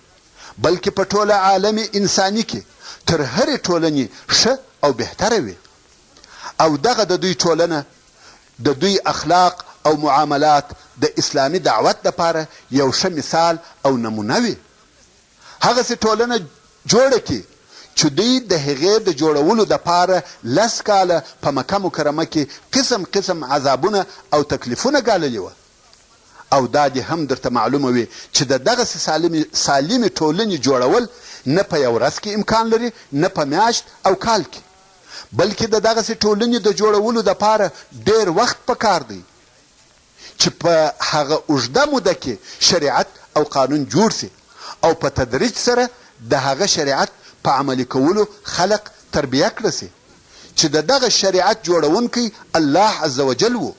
بلکې په ټوله عالم انساني کې تر هرې ټولنې ښه او بهتره وي. او دغه د دوی ټولنه د دوی اخلاق او معاملات د اسلامي دعوت دپاره یو ښه مثال او نمونه وي. هغسې ټولنه جوړه کړي چې دوی د هغې د جوړولو دپاره 10 کاله په مکه مکرمه کې قسم قسم عذابونه او تکلیفونه ګاللي وه. او دا دې هم درته معلومه وي چې د دغسې سالمې ټولنې جوړول نه په یو ورځ کې امکان لري، نه په میاشت او کال کې، بلکې د دغسې ټولنې د جوړولو دپاره ډېر وخت پکار دی چې په هغه اوږده موده کې شریعت او قانون جوړ سي او په تدریج سره د هغه شریعت په عملي کولو خلق تربیه کړه سي چې د دغه شریعت جوړونکی الله عز وجل و،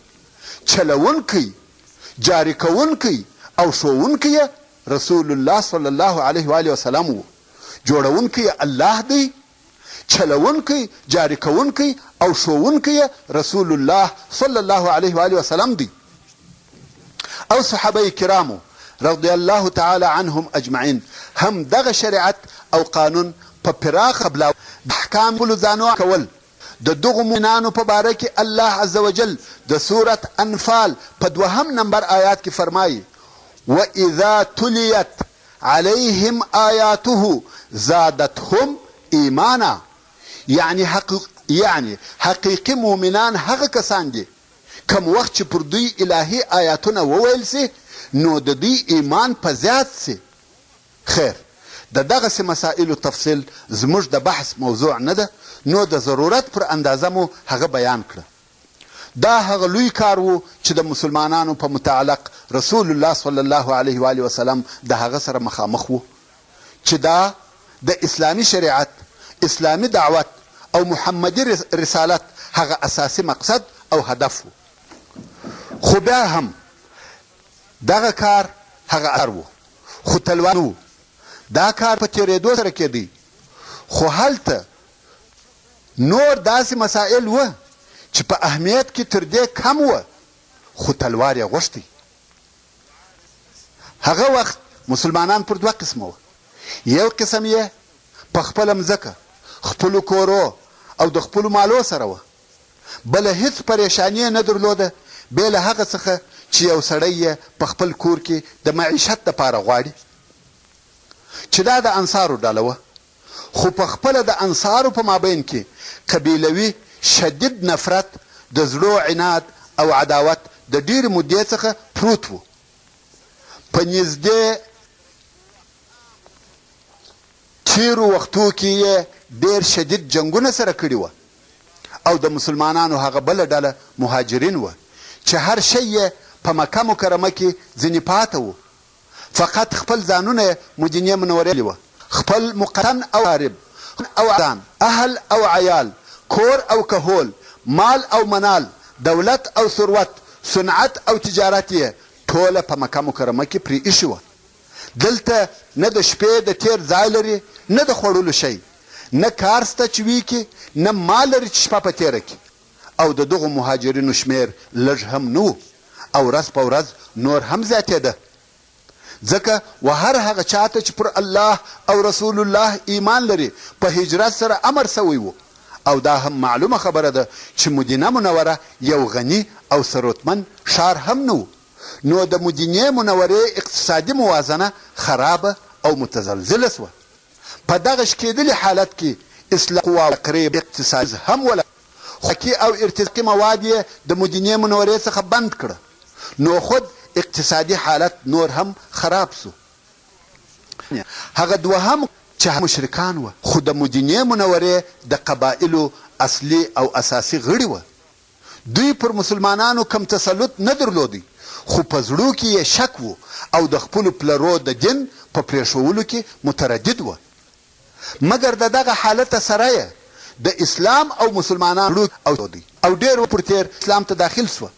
چلونکی جاری کوونکی او ښوونکی یې رسول الله صلی الله علیه و آله وسلم و. جوړونکی یې الله دی، چلونکی جاری کوونکی او ښوونکی یې رسول الله صلی الله علیه و آله وسلم دی. او صحابه کرامو رضی الله تعالی عنهم اجمعین هم دغه شریعت او قانون په پراخه بلا احکام کولو ځانو کول. د دغو مؤمنانو په باره کې الله عز وجل د سورت انفال په 2 نمبر آیات کې فرمایي وَإِذَا تُلِيَتْ عَلَيْهِمْ آيَاتُهُ زَادَتْهُمْ ایمانا. یعنی حقیقي مؤمنان هغه کسان دي کم وخت چې پر دوی الهي آیاتونه وویل سي نو د دوی ایمان په زیات سي. خیر د دغسې مسائلو تفصیل زموږ د بحث موضوع نه ده، نو د ضرورت پر اندازه مو هغه بیان کړه. دا هغه لوی کار و چې د مسلمانانو په متعلق رسول الله صلی الله علیه و آله وسلم د هغه سره مخامخ و چې دا د اسلامي شریعت، اسلامي دعوت او محمدي رسالت هغه اساسي مقصد او هدف و. خو بیا هم دغه کار هغه ار و، خو تلوان و. دا کار په تېرېدو سره کېدی، خو هلته نور داسې مسائل و چې په اهمیت کې تر دې کم و، خو تلوار یې غوښتی. هغه وخت مسلمانان پر 2 قسمه و. یو قسم یې په خپله مځکه، خپلو کورو او د خپلو مالو سره و، بله هیڅ پریشاني نه درلوده بې له هغه څخه چې یو سړی یې په خپل کور کې د معیشت دپاره غواړي، چې دا د انصارو ډله وه. خو په خپله د انصارو په مابین کې قبیلوي شدید نفرت، د زړو عناد او عداوت د ډېرې مودې څخه پروت و. په نږدې تیرو وختو کې یې ډېر شدید جنګونه سره کړي وه، او د مسلمانانو هغه بله ډله مهاجرین وه چې هر شی یې په مکه مکرمه کې ځینې پاته و، فقط خپل ځانونه یې مدینې منورې وه. خپل مقتن او عارب او ځان، اهل او عیال، کور او کهول، مال او منال، دولت او ثروت، صنعت او تجارت یې ټوله په مکه مکرمه کې پرې ایښې وه. دلته نه د شپې د تیر ځای لري، نه د خوړلو شی، نه کار سته چې وي کې، نه مال لري چې شپه په تیره کې. او د دغو مهاجرینو شمیر لږ هم نه و، او ورځ په ورځ نور هم زیاتېده، ځکه و هر هغه چاته چې پر الله او رسول الله ایمان لري په هجرت سره امر سوی و. او دا هم معلومه خبره ده چې مدینه منوره یو غني او ثروتمند ښار هم نه و، نو د مدینې منورې اقتصادي موازنه خرابه او متزلزله سوه. په دغه شکېدلي حالت کې اصلاح قوا قریب اقتصاد هم ولا خوراکي او ارتزاقي مواد یې د مدینې منورې څخه بند کړه، نو خود اقتصادي حالت نور هم خراب سو. هغه دوهم چې مشرکان وه، خو د مدینې منورې د قبایلو اصلي او اساسي غړي وه. دوی پر مسلمانانو کم تسلط نه درلودی، خو په زړو کې یې شک و او د خپلو پلرو د دین په پرېښولو کې متردد وه. مګر د دغه حالت سره یې د اسلام او مسلمانانو او ډېر پر تیر اسلام ته داخل سوه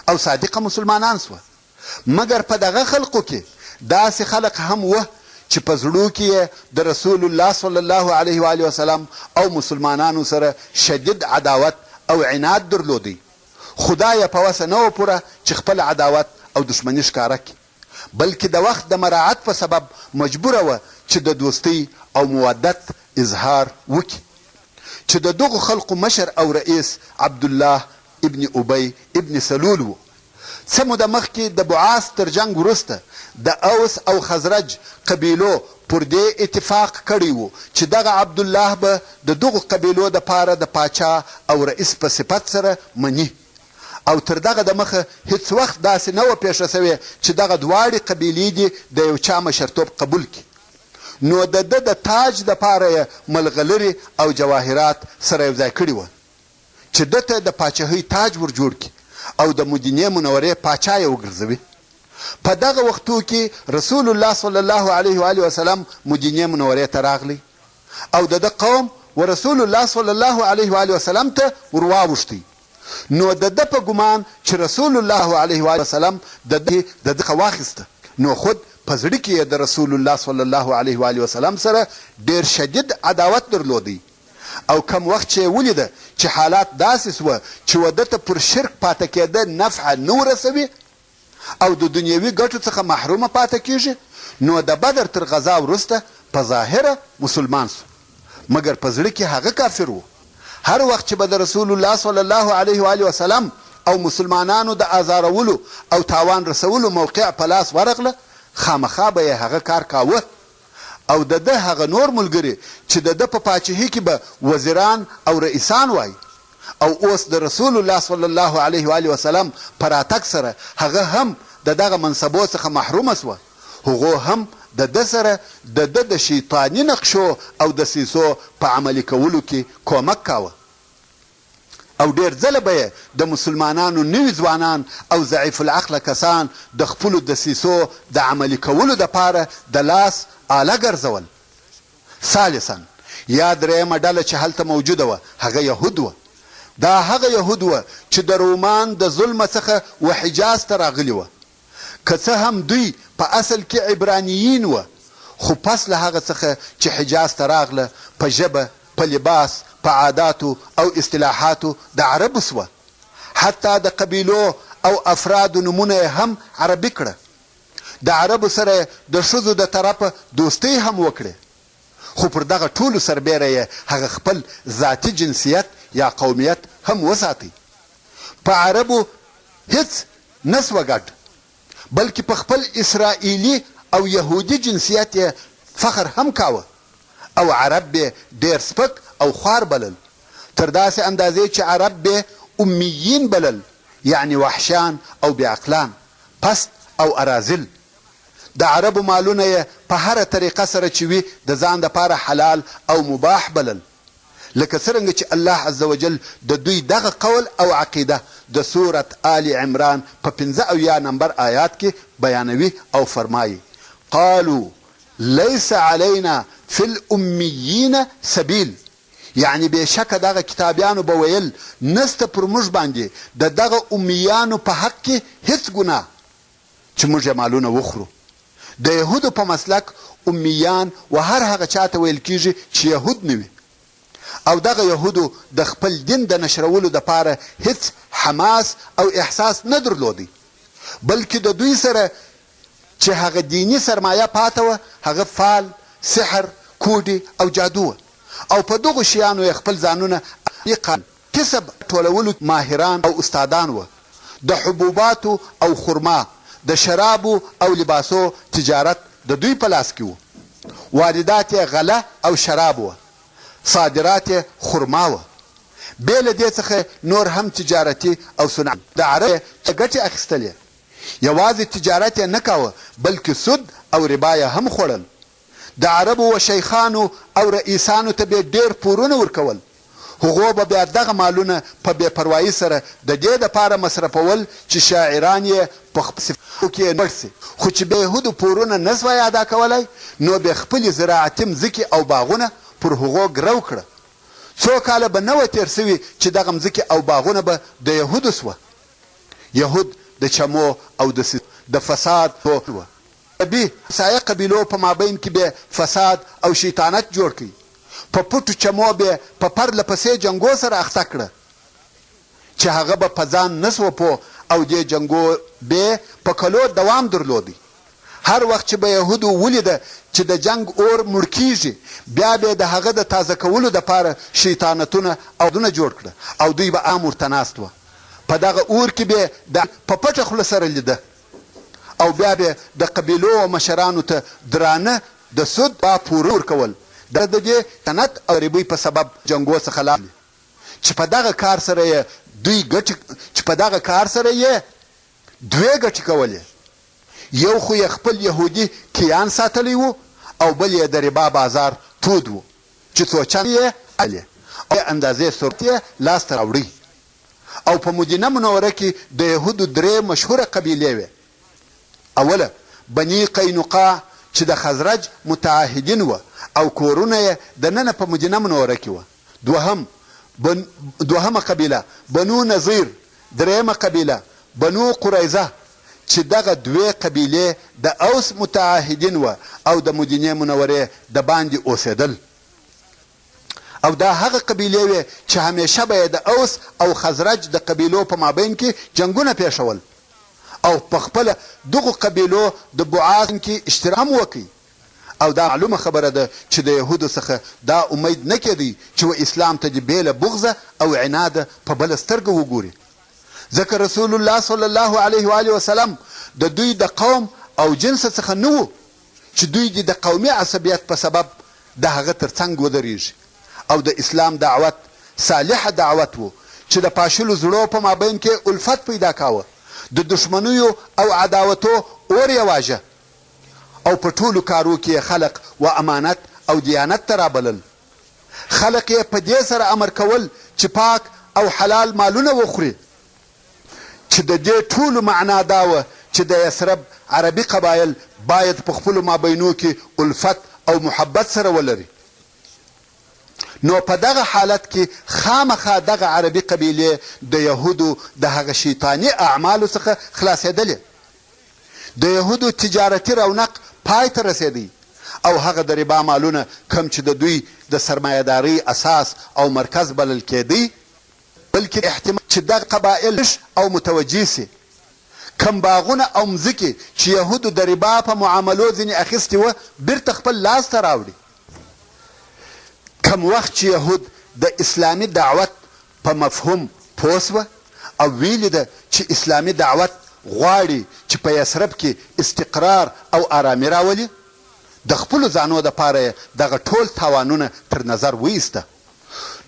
او صادقه مسلمانان سوه. مګر په دغه خلقو کې داسې خلق هم وه چې په زړو کې یې د رسول الله صلی الله علیه و آله وسلم او مسلمانانو سره شدید عداوت او عناد درلودی، خدا یې په وسه نه و پوره چې خپل عداوت او دشمني ښکاره کړي، بلکې د وخت د مراعات په سبب مجبوره وه چې د دوستۍ او مودت اظهار وکړي. چې د دغو خلقو مشر او رئیس عبدالله ابن ابی ابن سلول و. څه موده مخکې د بعاث تر جنګ وروسته د اوس او خزرج قبیلو پر دې اتفاق کړی و چې دغه عبدالله به د دغو قبیلو دپاره د پاچا او رئیس په صفت سره مني، او تر دغه د مخه هیڅ وخت داسې نه وه پیښه سوې چې دغه دواړې قبیلې دي د یو چا مشرتوب قبول کړي. نو د ده د تاج دپاره یې ملغلرې او جواهرات سره یو ځای کړي وه چې ده ته د پاچاهۍ تاج ور جوړ کړي او د مدینې منورې پاچا یې وګرځوي. په دغه وختو کې رسول الله صلی الله علیه و آله وسلم مدینې منورې ته راغلی او د ده قوم ورسول الله صلی الله علیه و آله وسلم ته ورواوښتی. نو د ده په ګمان چې رسول الله علیه و آله وسلم د ده څخه واخیسته، نو خود په زړه کې یې د رسول الله صلی الله علیه و آله وسلم سره ډېر شدید عداوت درلودی. او کم وخت چې یې ولیده چې حالات داسې سوه چې وده ته پر شرک پاته کېده نفعه نه ورسوي او د دنیوي ګټو څخه محرومه پاته کېږي، نو د بدر تر غذا وروسته په ظاهره مسلمان سو، مګر په زړه کې هغه کافر و. هر وخت چې به د رسول الله صلی الله علیه و آله وسلم او مسلمانانو د آزارولو او تاوان رسولو موقع په لاس ورغله، خامخا به یې هغه کار کاوه. او د ده هغه نور ملګري چې د ده په پاچهي کې به وزیران او رئیسان وای، او اوس د رسول الله صلی الله علیه و آله وسلم په راتګ سره هغه هم د دغه منصبو څخه محرومه سوه، هغو هم د ده سره د ده د شیطاني نقشو او دسیسو په عملي کولو کې کومک کاوه. او ډېر ځله به یې د مسلمانانو نوي ځوانان او ضعیف العقله کسان د خپلو دسیسو د عملي کولو دپاره د لاس آله ګرځول. ثالثا یا درېیمه ډله چې هلته موجوده وه هغه یهود وه. دا هغه یهود وه چې د رومان د ظلمه څخه و حجاز ته راغلي وه. که څه هم دوی په اصل کې عبرانیین وه، خو پس له هغه څخه چې حجاز ته راغله په ژبه، په لباس، په عاداتو او اصطلاحاتو د عربو سوه. حتی د قبیلو او افرادو نومونه یې هم عربي کړه. د عربو سره د ښځو د طرفه دوستۍ هم وکړې، خو پر دغه ټولو سربیره یې هغه خپل ذاتي جنسیت یا قومیت هم وساتئ. په عربو هیڅ نه سوه ګډ، بلکې په خپل اسرائیلي او یهودي جنسیت یې فخر هم کاوه، او عرب به ډېر سپک او خوار بلل، تر داسې اندازې چې عرب به امیین بلل، یعنی وحشان او بیعقلان، پست او اراذل. د عربو مالونه یې په هره طریقه سره چې وي د ځان دپاره حلال او مباح بلل، لکه څرنګه چې الله عز وجل د دوی دغه قول او عقیده د سورت آل عمران په 85 نمبر آیات کې بیانوي او فرمایي: قالوا لیس علینا فی الامیین سبیل، یعنی بېشکه دغه کتابیانو به ویل نسته پر موږ باندې د دغه امیانو په حق کې هیڅ ګناه چې موږ یې مالونه وخورو. د یهودو په مسلک امیان و هر هغه چاته ویل کیږي چې یهود نه وي، او دغه یهودو د خپل دین د نشرولو دپاره هیڅ حماس او احساس نه درلودی، بلکې د دوی سره چې هغه دینی سرمایه پاته وه هغه فال، سحر، کوډې او جادو وه، او په دغو شیانو یې خپل ځانونه کسب ټولولو ماهران او استادان وه. د حبوباتو او خرما، د شرابو او لباسو تجارت د دوی په لاس کې و. واردات یې غله او شراب وه، صادرات یې خرما وه. بې له دې څخه نور هم تجارتي او صنعت د عرب ګټې اخیستلې. یوازې تجارت یې نه کاوه، بلکې سود او ربا یې هم خوړل. د عربو و شیخانو او رئیسانو ته به ډېر پورونه ورکول، هغو به بیا دغه مالونه په بې پروایي سره د دې دپاره مصرفول چې شاعران یې په صفاتو کې مړ سي. خو چې به یهودو پورونه نه سوای ادا کولی، نو به خپلې زراعتي مځکې او باغونه پر هغو ګرو کړه. څو کاله به نه وه تېر سوي چې دغه مځکې او باغونه به د یهودو سوه. یهود د چمو او د فساد وه. عربي سایه قبیلو په مابین کې به فساد او شیطانت جوړ کړي. په پټو چمو به په پرله پسې جنګو سره اخته کړه چې هغه به په ځان نه سوه پوه، او دې جنګو به په کلو دوام درلودی. هر وخت چې به یهودو ولیده چې د جنگ اور مړ کیږي، بیا به د هغه د تازه کولو دپاره شیطانتونه او دونه جوړ کړه، او دوی به عام ورته ناست وه. په دغه اور کې به په پټه خوله سره لیده، او بیا به د قبیلو او مشرانو ته درانه د سود با پوره ورکول. د دې تنت او غریبۍ په سبب جنګو څخه لاړل چې په دغه کار سره یې دوی ګټې کولې. یو خو یې خپل یهودي کیان ساتلی و، او بل یې د ربا بازار تود و چې څو چند یې علي او اندازې صورت یې لاسته راوړي. او په مدینه منوره کې د یهودو 3 مشهوره قبیلې وې. اوله بني قینقاع چې د خزرج متعهدین وه، او کورونه یې دننه په مدینه منوره کې وه. دوهمه قبیله بنو نظیر، درېیمه قبیله بنو قریظه، چې دغه دوې قبیلې د اوس متعاهدین وه او د مدینې منورې د باندې اوسېدل. او دا هغه قبیلې وې چې همیشه به یې د اوس او خزرج د قبیلو په مابین کې جنګونه پیښول او په خپله دغو قبیلو د بعاث کې اشتراک هم وکړي. او دا معلومه خبره ده چې د یهودو څخه دا امید نه کېدی چې اسلام ته دې بېله بغضه او عناده په بله سترګه وګوري. ځکه رسول الله صلی الله علیه و آله وسلم د دوی د قوم او جنس څخه نه و چې دوی دې د قومي عصبیت په سبب د هغه تر څنګ ودرېږي. او د اسلام دعوت صالحه دعوت و چې د پاشلو زړو په مابین کې الفت پیدا کاوه، د دشمنیو او عداوتو اور یې واژه، او په ټولو کارو کې خلق و امانت او دیانت ته رابلل. خلق یې په دې سره امر کول چې پاک او حلال مالونه وخوري، چې د دې ټولو معنا دا وه چې د یثرب عربي قبایل باید په خپلو مابینو کې الفت او محبت سره ولري. نو په دغه حالت کې خامخا دغه عربي قبیلې د یهودو د هغه شیطاني اعمالو څخه خلاصېدلې. د یهودو تجارتي رونق پای ته رسېدی او هغه د ربا مالونه کم چې د دوی د سرمایهدارۍ اساس او مرکز بلل کېدی، بلکې احتمال چې دغه قبایل او متوجه سي. کم باغونه او مځکې چې یهودو د ربا په معاملو ځینې اخیستې وه بیرته خپل لاس ته راوړي. کم وخت چې یهود د اسلامي دعوت په مفهوم پوه سوه او ویلې ده چې اسلامي دعوت غواړي چې په یثرب کې استقرار او آرامي راولي، د خپلو ځانو دپاره یې دغه ټول تاوانونه تر نظر وایسته.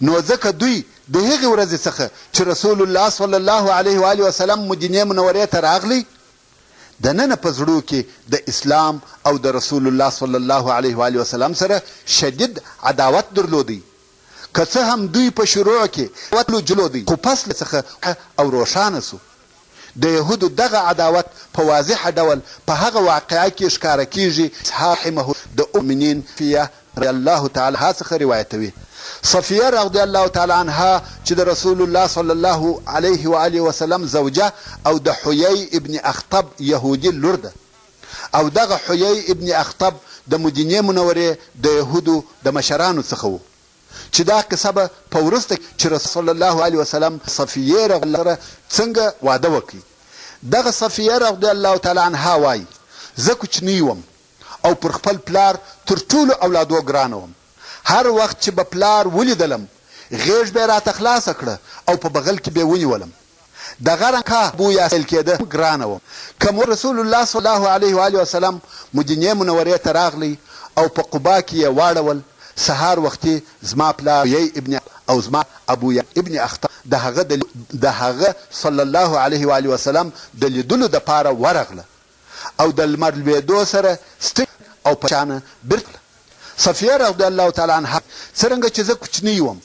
نو ځکه دوی د هغې ورځې څخه چې رسول الله صلی الله علیه و آله وسلم مدینې منورې ته راغلی، دننه په زړو کې د اسلام او د رسول الله صلی الله علیه و آله وسلم سره شدید عداوت درلودی. که څه هم دوی په شروع کې جلودی، خو پس څخه او روښانه سو. د یهودو دغه عداوت په واضح ډول په هغه واقعه کې ښکاره کیږي. رحمه د مؤمنین فیه رضی الله تعالی عنها څخه روایتوي. صفیه رضی الله تعالی عنها چې د رسول الله صلی الله علیه و آله وسلم زوجه او د حیی ابن اخطب یهودي لور ده. او دغه حیی ابن اخطب د مدینې منورې د یهودو د مشرانو څخه و، چې دا قصه به په وروسته چې رسول الله علیه وسلم صفیه رضی الله څنګه واده وکړي. دغه صفیه رضی الله تعالی عنها وایي زه کوچنی وم او پر خپل پلار تر ټولو اولادو ګرانه وم. هر وخت چې به پلار ولیدلم غیږ به یې راته خلاصه کړه او په بغل کې به یې ونیولم. دغه رنګه بویا سیل کېده ګرانه وم. که رسول الله صلی الله علیه و آله وسلم مدینې منورې ته راغلی او په قبا کې یې واړول، سهار وختي زما پلار ابن او زما ابویا ابن اخطب د هغه صلی الله علیه و آله وسلم د لیدلو دپاره ورغله او د لمر لوېدو سره ستړي او پریشانه بیرته. صفیه رضی الله تعالی عنها څرنګه چې زه کوچنی وم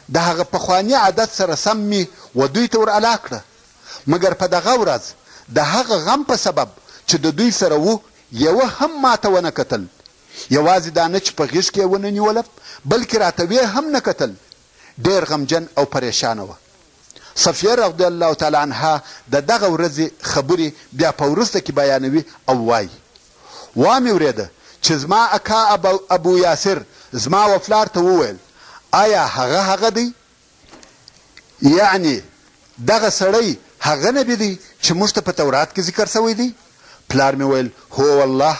د هغه پخواني عادت سره سم مې و دوی ته ور علا کړه، مګر په دغه ورځ د هغه غم په سبب چې د دوی سره و یوه هم ماته ونه کتل. یوازې دا نه چې په غېږ کې یې ونه نیولم بلکې راته ویې هم نه کتل. ډېر غمجن او پریشانه وه. صفیه رضی الله تعالی عنها د دغه ورځې خبرې بیا په وروسته کې بیانوي او وایي مې اورېده چې زما اکا ابو یاسر زما وفلار ته وویل آیا هغه دی؟ یعنی دغه سړی هغه نبی دی چې موږ ته په تورات کې ذکر شوی دی؟ پلار مې ویل هو والله.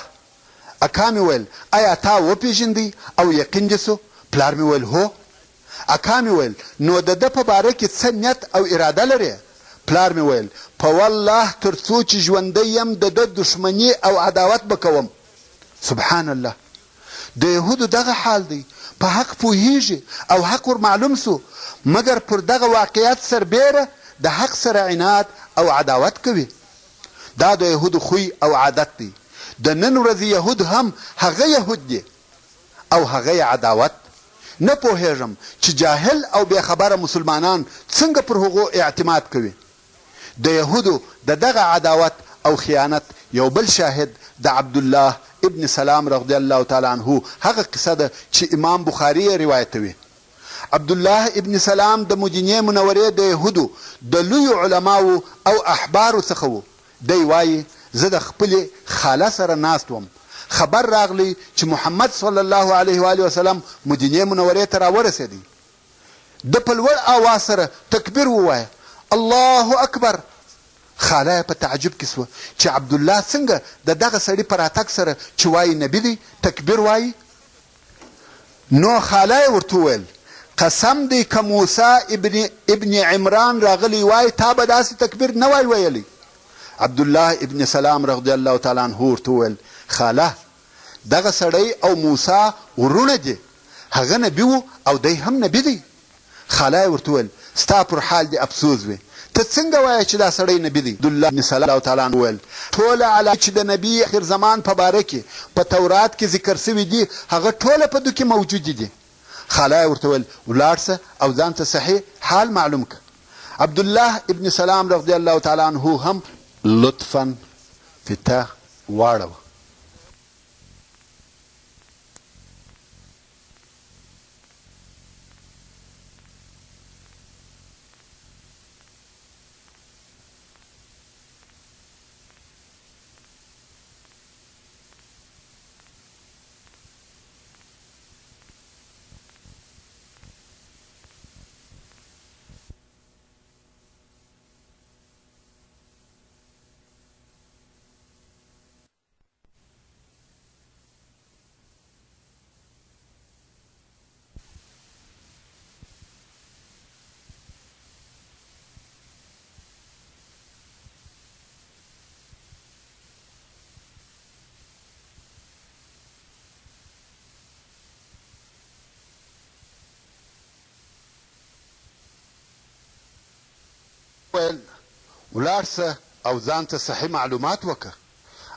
اکا مې ویل آیا تا وپېژندی او یقین دې سو؟ پلار مې ویل هو. اکا مې ویل نو د ده په باره کې څه نیت او اراده لرې؟ پلار مې ویل په والله تر څو چې ژوندی یم د ده دښمني او عداوت به کوم. سبحان الله. د یهودو دغه حال دی، په حق پوهیږي او حق ور معلوم سو، مګر پر دغه واقعیت سربیره د حق سره عناد او عداوت کوي. دا د یهودو خوی او عادت دی. د نن ورځې یهود هم هغه یهود دی او هغه عداوت. نه پوهیږم چې جاهل او بېخبره مسلمانان څنګه پر هغو اعتماد کوي. د یهودو د دغه عداوت او خیانت یو بل شاهد د عبدالله ابن سلام رضی الله تعالی عنه هغه قصه ده چې امام بخاري یې روایتوي. عبدالله ابن سلام د مدینې منورې د یهودو د لویو علماو او احبارو څخه و. دی وایي زه د خپلې خاله سره ناست وم، خبر راغلی چې محمد صلی الله علیه و آله وسلم مدینې منورې ته راورسېدی. د په لوړ آواز سره تکبیر ووایه، الله اکبر. خاله په تعجب کې سوه چې عبدالله څنګه د دغه سړي په راتګ سره چې وایي نبي دی تکبیر وایي. نو خاله یې ورته وویل قسم دی که موسی ابن عمران راغلی وای تا به داسې تکبیر نه وای ویلی. عبدالله ابن سلام رضی الله تعالی عنه ورته وویل خاله دغه سړی او موسی ورونه دي، هغه نبي و او دی هم نبي دی. خاله یې ورته وویل ستا پر حال دې افسوس وي، ته څنګه وایې چې دا سړی نبي دی؟ عبدالله ابن سلام تعالی عنه وویل ټوله علاقه چې د نبي اخر زمان په باره کې په تورات کې ذکر سوي دي هغه ټوله په دو کې موجودې دي. خاله یې ورته ویل ولاړ سه او ځان ته صحیح حال معلوم که. عبدالله ابن سلام رضی الله تعالی عنه هم لطفا فته واړوه. ویل ولاړ سه او ځان ته صحیح معلومات وکړه.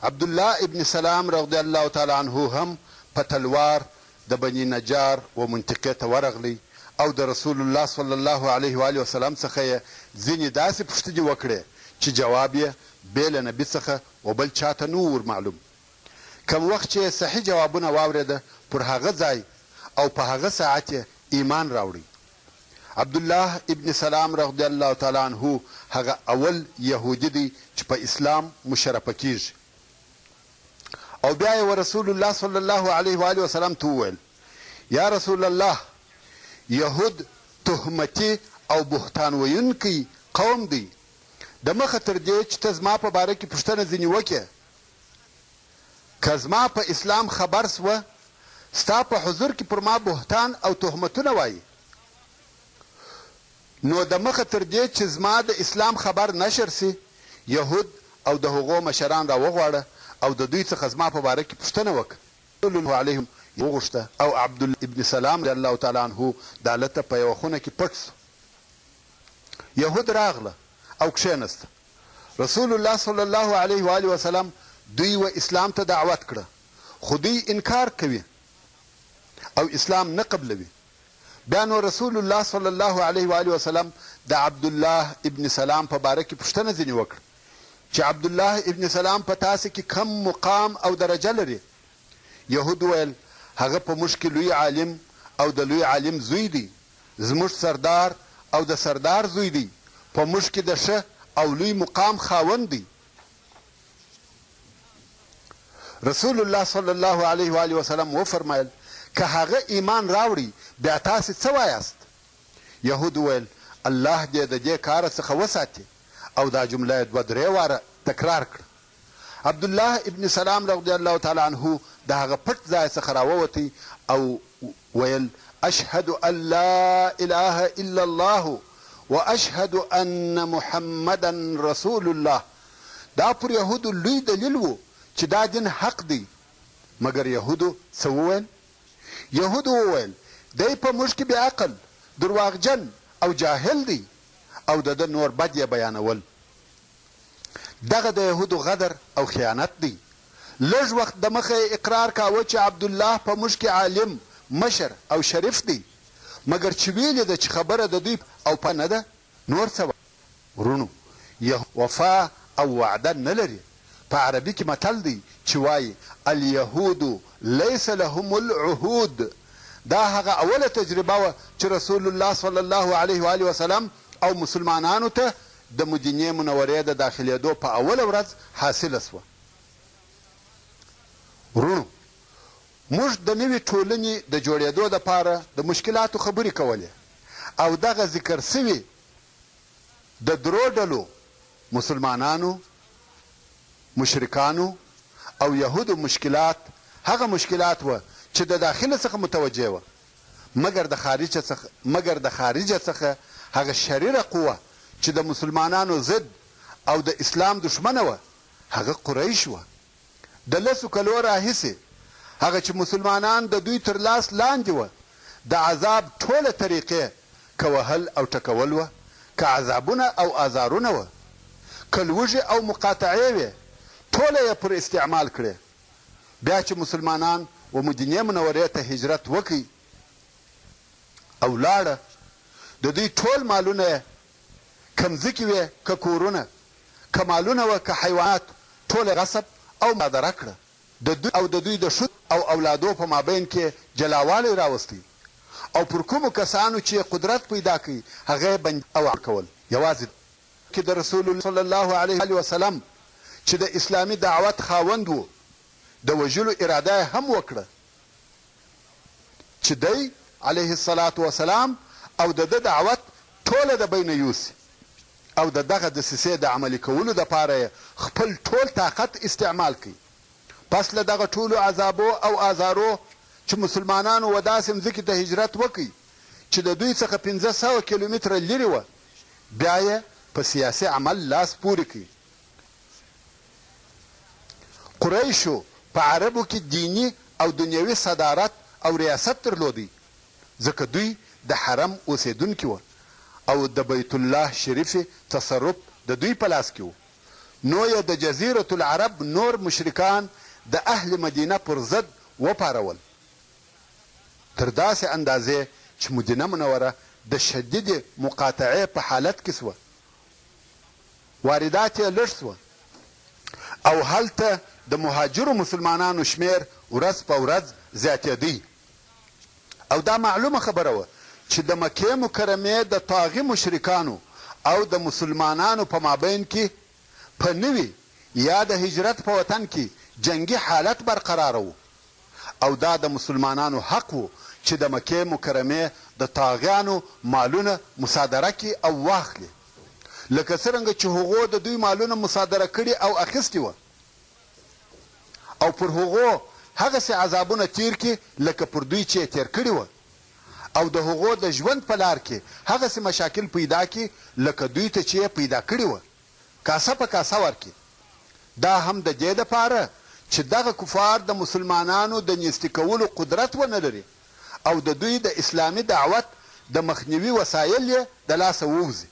عبدالله ابن سلام رضی الله تعالی عنه هم په تلوار د بني نجار و منطقې ته ورغلی او د رسول الله صلی الله علیه و آله وسلم څخه یې ځینې داسې پوښتنې وکړې چې جواب یې بې له نبي څخه و بل چاته نه ور معلوم. کم وخت چې صحیح جوابونه واورېده پر هغه ځای او په هغه ساعت یې ایمان راوړی. عبدالله ابن سلام رضی الله تعالی عنه هغه اول یهودي دی چې په اسلام مشرفه کیږي. او بیا یې رسول الله صلی الله علیه و آله وسلم ته وویل یا رسول الله یهود تهمتي او بهتان ویونکی قوم دی، د مخه تر دې چې ته زما په باره کې پوښتنه ځینې وکړې، که زما په اسلام خبر سوه ستا په حضور کې پر ما بهتان او تهمتونه وایي، نو د مخه تر دې چې زما د اسلام خبر نشر سي یهود او د هغو مشران را وغواړه او د دوی څخه زما په باره کې پوښتنه وکړه. رسول الله علیهم وغوښته او عبدالله ابن سلام رضی الله تعالی عنه د هلته په یوه خونه کې پټ سو. یهود راغله او کښېنسته. رسول الله صلی الله علیه و آله وسلم دوی و اسلام ته دعوت کړه، خو دوی انکار کوي او اسلام نه قبلوي. بیا نو رسول الله صلی الله علیه و آله وسلم د عبدالله ابن سلام په باره کې پوښتنه ځینې وکړه چې عبدالله ابن سلام په تاسې کې کم مقام او درجه لري؟ یهود ویل هغه په موږ کې لوی عالم او د لوی عالم زوی دی، زموږ سردار او د سردار زوی دی، په موږ کې د ښه او لوی مقام خاوند دی. رسول الله صلی الله علیه و آله وسلم وفرمایل که هغه ایمان راوړي بیا تاسې څه وایاست؟ یهود ویل الله دې د دې کاره څخه وساتي او دا جمله یې دوه درې واره تکرار کړه. عبدالله ابن سلام رضی الله تعالی عنه د هغه پټ ځای څخه راووتی او ویل اشهد ان لا اله الا الله و اشهد ان محمدا رسول الله. دا پر یهودو لوی دلیل و چې دا دین حق دی. مګر یهودو څه وویل؟ یهودو وویل دی په موږ کې بې عقل، درواغجن او جاهل دی او د ده نور بد یې بیانول. دغه د یهودو غدر او خیانت دی. لږ وخت د مخه یې اقرار کاوه چې عبدالله په موږ کې عالم، مشر او شریف دی، مګر چې ویلې ده چې خبره د دوی او په نه ده نور څه. ورونو وفا او وعده نه لري، په عربي کې متل دی چې وایي الیهود لیس لهم العهود. دا هغه اوله تجربه وه چې رسول الله صلی الله علیه و آله وسلم او مسلمانانو ته د مدینې منورې د داخلېدو په اوله ورځ حاصله سوه. ورونو، موږ د نوې ټولنې د جوړېدو دپاره د مشکلاتو خبرې کولې او دغه ذکر سوي د درو ډلو مسلمانانو، مشرکانو او یهودو مشکلات هغه مشکلات وه چې د داخله څخه متوجه وه، مګر د خارجه څخه هغه شریره قوه چې د مسلمانانو ضد او د اسلام دشمنه وه هغه قریش وه. د 10 کلو راهیسې هغه چې مسلمانان د دوی تر لاس لاندې وه د عذاب ټوله طریقې که وهل او ټکول وه، که عذابونه او آزارونه وه، که لوږې او مقاطعې وې، ټوله یې پر استعمال کړې. بیا چې مسلمانان و مدینې منورې ته هجرت وکړي او لاړه، د دوی ټول مالونه یې که مځکې وې، که کورونه، که مالونه وه، که حیوانات، ټول غصب او مصادره کړه. د دوی د ښځو او اولادو په مابین کې جلاوالی راوستی او پر کومو کسانو چې قدرت پیدا کوي هغه بند او کول. یوازې کې د رسول الله صلی الله علیه وسلم چې د اسلامي دعوت خاوند و د وژلو اراده هم وکړه چې دی علیه الصلاة وسلام او د دعوت ټوله د بین یوسي او د دغه دسیسې د عملي کولو دپاره خپل ټول طاقت استعمال کوي. پس له دغه ټولو عذابو او آزارو چې مسلمانانو و داسې مځکې ته هجرت وکړي چې د دوی څخه 500 کیلومتره لرې وه، بیا یې په سیاسي عمل لاس پورې کوي. قریشو په عربو کې دینی او دنیوي صدارت او ریاست درلودی ځکه دوی د حرم اوسېدونکي وه او د بیت الله شریف تصرف د دوی په لاس کې و. نو یې د جزیرة العرب نور مشرکان د اهل مدینه پر ضد وپارول تر داسې اندازې چې مدینه منوره د شدید مقاطعې په حالت کې سوه، واردات یې لږ سوه او هلته د مهاجرو مسلمانانو شمیر ورځ په ورځ زیاتېدی. او دا معلومه خبره وه چې د مکې مکرمې د طاغي مشرکانو او د مسلمانانو په مابین کې په نوي یا د هجرت په وطن کې جنگي حالت برقراره و او دا د مسلمانانو حق و چې د مکې مکرمې د طاغیانو مالونه مصادره کړي او واخلي، لکه څرنګه چې هغو د دوی مالونه مصادره کړي او اخیستي وه او پر هغو هغسې عذابونه تیر کړي لکه پر دوی چې یې تیر کړي وه او د هغو د ژوند په لار کې هغسې مشاکل پیدا کړي لکه دوی ته چې یې پیدا کړي وه، کاسه په کاسه ورکړي. دا هم د دې دپاره چې دغه کفار د مسلمانانو د نیستي کولو قدرت ونه لري او د دوی د اسلامي دعوت د مخنیوي وسایل یې د لاسه ووځي.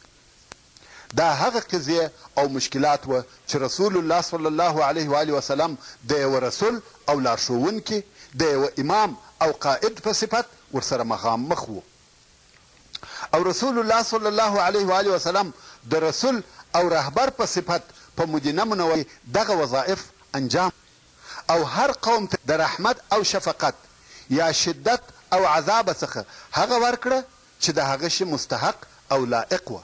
دا هغه قضیې او مشکلات وه چې رسول الله صلی الله علیه و آله وسلم د یوه رسول او لارښوونکي د یوه امام او قائد په صفت ورسره مخامخ و. او رسول الله صلی الله علیه و آله وسلم د رسول او رهبر په صفت په مدینه منوره دغه وظایف انجام او هر قوم ته د رحمت او شفقت یا شدت او عذاب څخه هغه ورکړه چې د هغه شي مستحق او لائق و.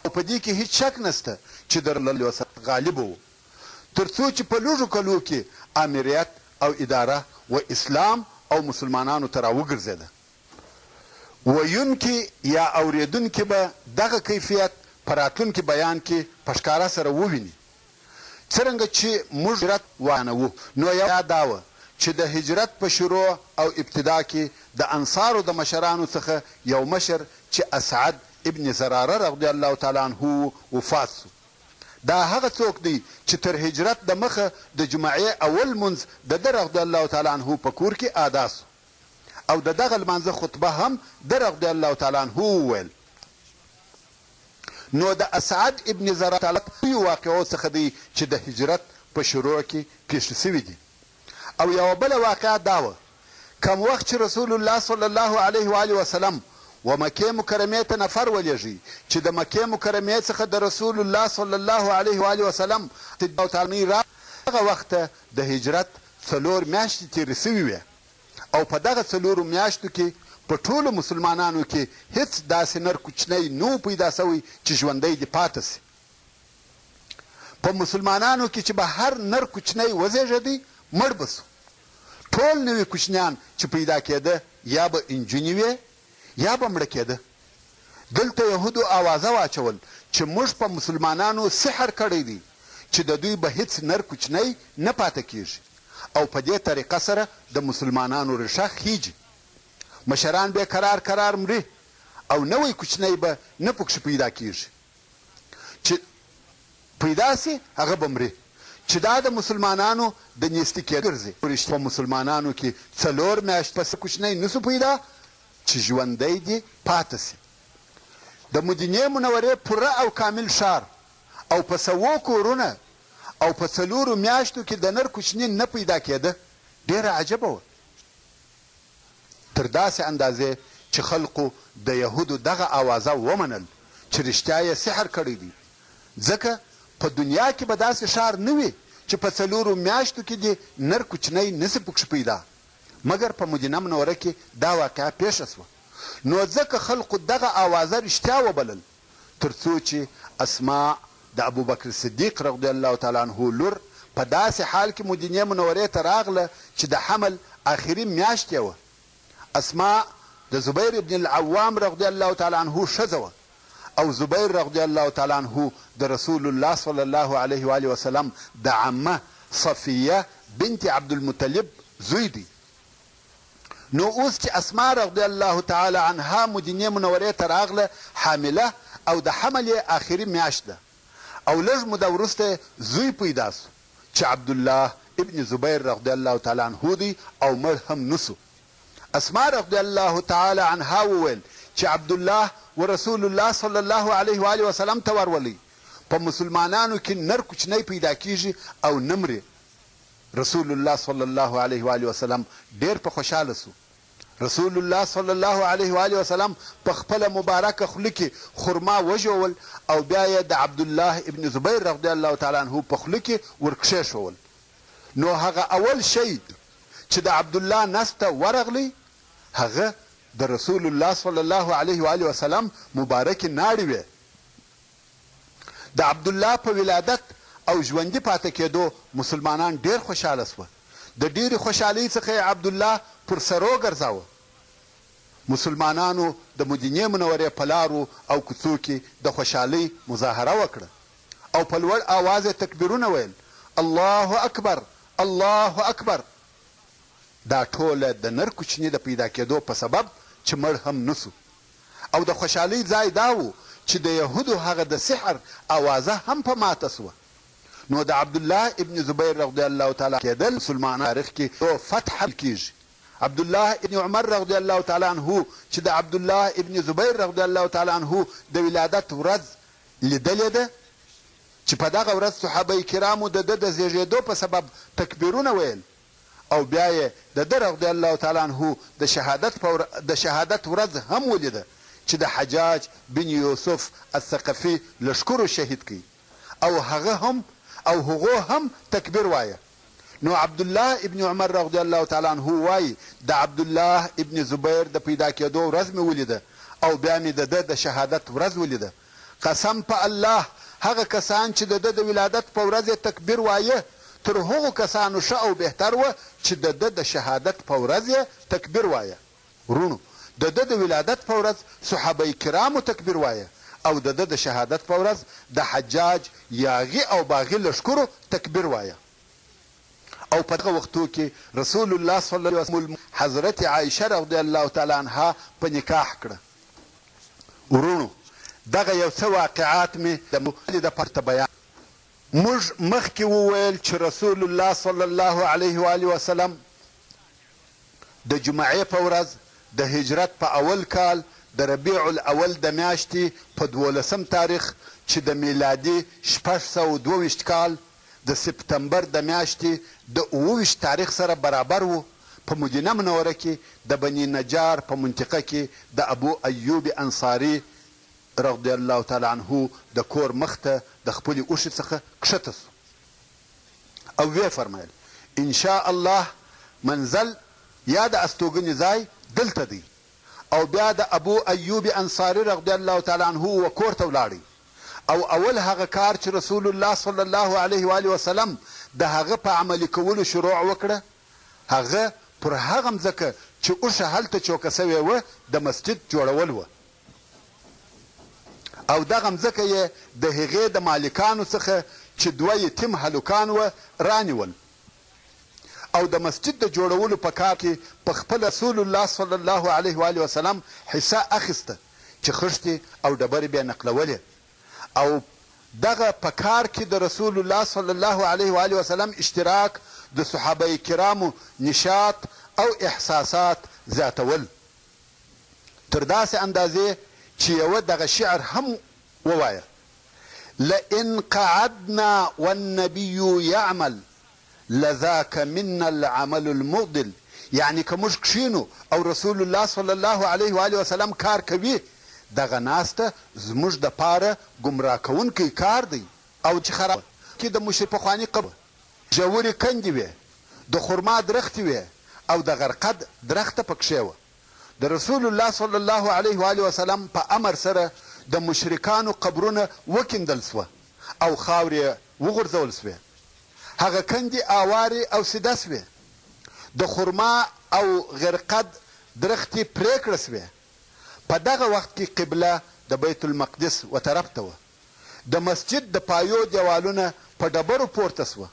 او په دې کې هیڅ شک نسته چې د رسول الله غالب و تر څو چې په لږو کلو کې امریت او اداره و اسلام او مسلمانانو ته راوګرځېده. ویونکي یا اوریدونکي به دغه کیفیت په راتلونکي بیان کې په ښکاره سره وویني. څرنګه چې موږ هجرت وانوو نو یو دا وه چې د هجرت په شروع او ابتدا کې د انصارو د مشرانو څخه یو مشر چې اسعد ابن زراره رضی الله تعالی عنه وفات سو. دا هغه څوک دی چې تر هجرت د مخه د جمعې اول منځ د ده رضی الله تعالی عنه په کور کې ادا سو او د دغه لمانځه خطبه هم د رضی الله تعالی عنه وویل. نو د اسعد ابن زراره واقعو څخه دی چې د هجرت په شروع کې پیښ سوي دي. او یوه بله واقعه دا وه، کم وخت چې رسول الله صلی الله علیه و آله وسلم و مکې مکرمې ته نفر ولېږي چې د مکې مکرمې څخه د رسول الله صلی الله علیه و آله وسلم هغه وخته د هجرت 4 میاشتې تېرې سوي وې او په دغه 4 میاشتو کې په ټولو مسلمانانو کې هیڅ داسې نر کوچنی نه پیدا سوی چې ژوندی دې پاته سي. په مسلمانانو کې چې به هر نر کوچنی وزېږېدی مړ به سو. ټول نوي کوچنیان چې پیدا کېده یا به انجونې وې یا به مړه کېده. دلته یهودو آوازه واچول چې موږ په مسلمانانو سحر کړی دی چې د دوی به هیڅ نر کوچنی نه پاته کېږي او په دې طریقه سره د مسلمانانو ریښه خیږي. مشران به کرار مري او نوی کوچنی به نه پکښې پیدا کېږي. چې پیدا سي هغه به مري. چې دا د مسلمانانو د نیستي کېدو ګرځي. په مسلمانانو کې 4 میاشتې پس کوچنی نسو پیدا چې ژوندی دې پاته سي. د مدینې منورې پوره او کامل ښار او په 100 کورونه او په 4 میاشتو کې د نر کوچني نه پیدا کېده ډېره عجبه وه. تر داسې اندازې چې خلقو د یهودو دغه آوازه ومنل چې رښتیا یې سحر کړی دی. ځکه په دنیا کې به داسې ښار نه وي چې په 4 میاشتو کې دې نر کوچنی نسي پکښې پیدا، مګر په مدینه منوره کې دا واقعه پیښه سوه. نو ځکه خلقو دغه آوازه رښتیا وبلل تر څو چې اسماء د ابوبکر صدیق رضی الله تعالی عنه لور په داسې حال کې مدینې منورې ته راغله چې د حمل آخري میاشت یې وه. اسماء د زبیر ابن العوام رضی الله تعالی عنه ښځه وه او زبیر رضی الله تعالی عنه د رسول الله صلی الله علیه و آله وسلم د عمه صفیه بنت عبدالمطلب زوی دی. نو اوس چې اسماء رضی الله تعالی عنها مدینې منورې ته راغله حامله او د حمل یې آخري میاشت ده او لږ موده وروسته زوی پیدا سو چې عبدالله ابن زبیر رضی الله تعالی عنه دی او مړ هم نسو. اسماء رضی الله تعالی عنها وویل چې عبدالله و رسول الله صلی الله علیه و آله وسلم ته ورولئ. په مسلمانانو کې نر کوچنی پیدا کیږي او نه مري. رسول الله صلی الله علیه و آله وسلم ډېر په خوشحاله سو. رسول الله صلی الله علیه و آله وسلم په خپله مبارکه خوله کې خرما وژول او بیا یې د عبدالله ابن زبیر رضی الله تعالی عنه په خوله کې ورکښېښول. نو هغه اول شی چې د عبدالله نس ته ورغلی هغه د رسول الله صلی الله علیه و آله وسلم مبارکې ناړې وې. د عبدالله په ولادت او ژوندي پاته کېدو مسلمانان ډېر خوشحاله سوه. د ډېرې خوشحالۍ څخه یې عبدالله پر سرو ګرځاوه. مسلمانانو د مدینې منورې په لارو او کوڅو کې د خوشحالۍ مظاهره وکړه او په لوړ آواز یې تکبیرونه ویل الله اکبر الله اکبر. دا ټوله د نر کوچني د پیدا کېدو په سبب چې مړ هم نسو. او د خوشحالۍ ځای دا و چې د یهودو هغه د سحر آوازه هم په ماته سوه. نو د عبدالله ابن زبیر رضی الله تعالی کېدل مسلمان تاریخ کې فتح کېږي. عبدالله ابن عمر رضی الله تعالی عنه چې د عبدالله ابن زبیر رضی الله تعالی عنه د ولادت ورځ لیدلې ده چې په دغه ورځ صحابه کرامو د ده د زیږېدو په سبب تکبیرونه ویل او بیا یې د ده رضی الله تعالی عنه د شهادت ورځ هم ولیده چې د حجاج بن یوسف الثقفي لښکرو شهید کړي او هغو هم تکبیر وایه. نو عبدالله ابن عمر رضی الله تعالی عنه وایي د عبدالله ابن زبیر د پیدا کېدو ورځ مې ولیده او بیا مې د ده د شهادت ورځ ولیده. قسم په الله هغه کسان چې د ده د ولادت په ورځ یې تکبیر وایه تر هغو کسانو ښه او بهتر وه چې د ده د شهادت په ورځ یې تکبیر وایه. ورونو د ده د ولادت په ورځ صحابه کرامو تکبیر وایه او د ده د شهادت په ورځ د حجاج یاغي او باغي لښکرو تکبیر وایه. او په دغه وختو کې رسول الله صلی الله علیه وسلم حضرت عایشه رضی الله تعالی عنها په نکاح کړه. ورونو دغه یو څه واقعات مې د پرته بیان. موږ مخکې وویل چې رسول الله صلی الله علیه و آله وسلم د جمعې په ورځ د هجرت په اول کال د ربیع الاول د میاشتې په 12 تاریخ چې د میلادي 622 کال د سپتمبر د میاشتې د 28 تاریخ سره برابر و په مدینه منوره کې د بني نجار په منطقه کې د ابو ایوب انصاري رضی الله تعالی عنه د کور مخ ته د خپلې اوښې څخه کښته سو او ویې فرمیل ان شاء الله منزل یا د استوګنې ځای دلته دی او بیا د ابو ایوب انصاري رضی الله تعالی عنه و کور ته ولاړی او اول هغه کار چې رسول الله صلی الله علیه و آله وسلم د هغه په عملي کولو شروع وکړه هغه پر هغه مځکه چې اوښه هلته چوکه سوې وه د مسجد جوړول وه او دغه مځکه یې د هغې د مالکانو څخه چې دوه یتیم هلکان وه رانیول او د مسجد د جوړولو په کار کې په خپل رسول الله صلی الله علیه و آله وسلم حصه اخیسته چې خښتې او ډبرې بیا نقلولې او دغه په کار کې د رسول الله صلی الله علیه و آله وسلم اشتراک د صحابه کرامو نشاط او احساسات زیاتول تر داسې اندازې چې یوه دغه شعر هم ووایه لئن قعدنا والنبي يعمل لذاك منا العمل المضل یعنی که موږ کښینو او رسول الله صلی الله علیه و آله وسلم کار کوي دغه ناسته زموږ دپاره ګمراه کوونکی کار دی او چې خراب کې د مشرک پخواني قبر ژورې کندې وې د خرما درختې وې او د غرقد درخته پکښې وه د رسول الله صلی الله علیه و آله وسلم په امر سره د مشرکانو قبرونه وکیندل سوه او خاورې وغورځول سوې هغه کندې اوارې او سیده سوې د خرما او غرقد درختې پرې کړه سوې په دغه وخت کې قبله د بیت المقدس و طرف ته وه د مسجد د پایو دیوالونه په ډبرو پورته سوه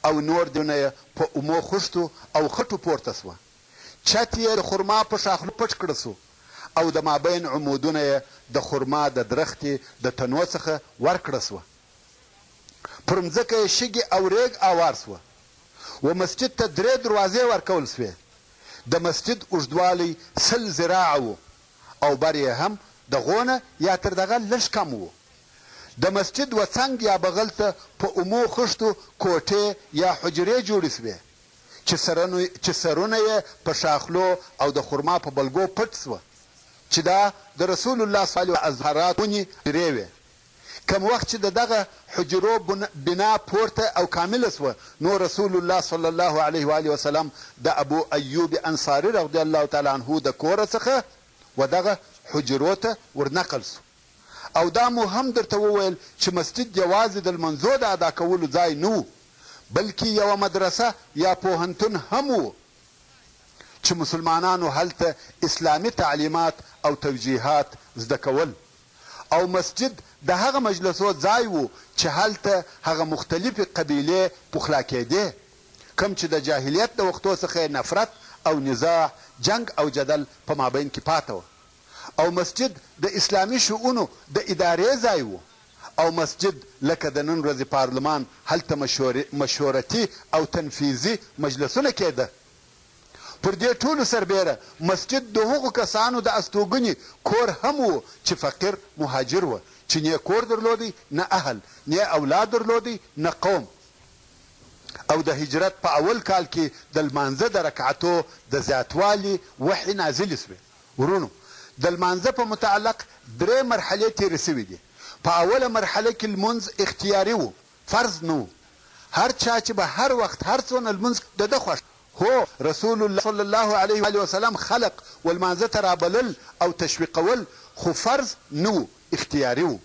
او نور دیونه یې په اومو خښتو او خټو پورته سوه چت یې د خرما په شاخلو پټ کړه سو او د مابین عمودونه یې د خرما د درختې د تنو څخه ورکړه سوه پر مځکه یې شګې او ریګ اوار سوه و مسجد ته 3 دروازې ورکول سوې د مسجد اوږدوالی 100 ذراعه و او بر یې هم د غونه یا تر دغه لږ کم و د مسجد و څنګ یا بغل ته په اومو خښتو کوټې یا حجرې جوړې سوې چې سرونه یې په شاخلو او د خرما په بلګو پټ سوه چې دا د رسول الله صلی الله علیه ازهارات ونې ډېرې وې کم وخت چې د دغه حجرو بنا پورته او کامله سوه نو رسول الله صلی الله علیه و آله وسلم د ابو ایوب انصاري رضی الله تعالی عنه د کوره څخه و دغه حجرو ته ورنقل سو او دا مو هم درته وویل چې مسجد یوازې د لمنځو د ادا کولو ځای نه و بلکې یوه مدرسه یا پوهنتون هم و چې مسلمانانو هلته اسلامي تعلیمات او توجیهات زده کول او مسجد د هغه مجلسو ځای و چې هلته هغه مختلفې قبیلې پخلا کېدې کوم چې د جاهلیت د وختو څخه نفرت او نزاع جنگ او جدل په مابین کې پاته وه او مسجد د اسلامي شؤونو د ادارې ځای و او مسجد لکه د نن ورځې پارلمان هلته مشورتي او تنفیذي مجلسونه کېده پر دې ټولو سربیره مسجد د هغو کسانو د استوګنې کور هم و چې فقیر مهاجر و چې نه کور درلودی نه اهل نه اولاد درلودی نه قوم او د هجرت په اول کال کې د لمانځه د رکعتو د زیاتوالي وحي نازلې سوې ورونو د لمانځه په متعلق 3 مرحلې تېرې سوي دي په اوله مرحله کې لمونځ اختیاري و فرض نه و هر چا چې به هر وخت هر څونه لمونځ د ده خوښ هو رسول الله صلی الله علیه و وسلم خلق والمانځه ته رابلل او تشویقول خو فرض نه و اختیاري و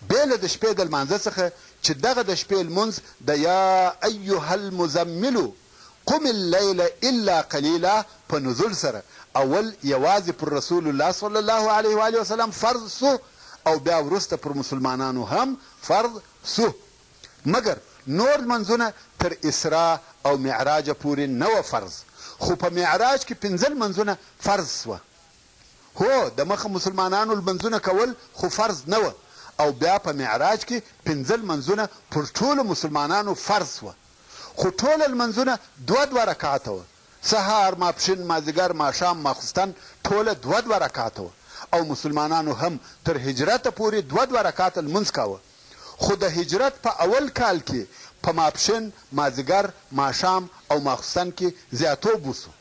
بېله د شپې د لمانځه څخه چې دغه د شپې لمونځ د یا ایها المزملو قم اللیل الا قلیلا په نزول سره اول یوازې پر رسول الله صلی الله علیه و وسلم فرض سو او بیا وروسته پر مسلمانانو هم فرض سو مګر نور لمنځونه تر اسراء او معراج پورې نه و فرض خو په معراج کې 5 لمنځونه فرض سوه هو د مخه مسلمانانو لمنځونه کول خو فرض نه و او بیا په معراج کې 5 لمنځونه پر ټولو مسلمانانو فرض سوه خو ټول لمنځونه 2 رکعاته وه سهار ماپښین مازدیګر ماښام ماخوستن ټوله 2 رکعاته وه او مسلمانانو هم تر هجرته پورې 2 رکعاته لمونځ کاوه خو د هجرت په اول کال کې په ماپښین مازدیګر ماښام او ماخوستن کې زیاتوب وسو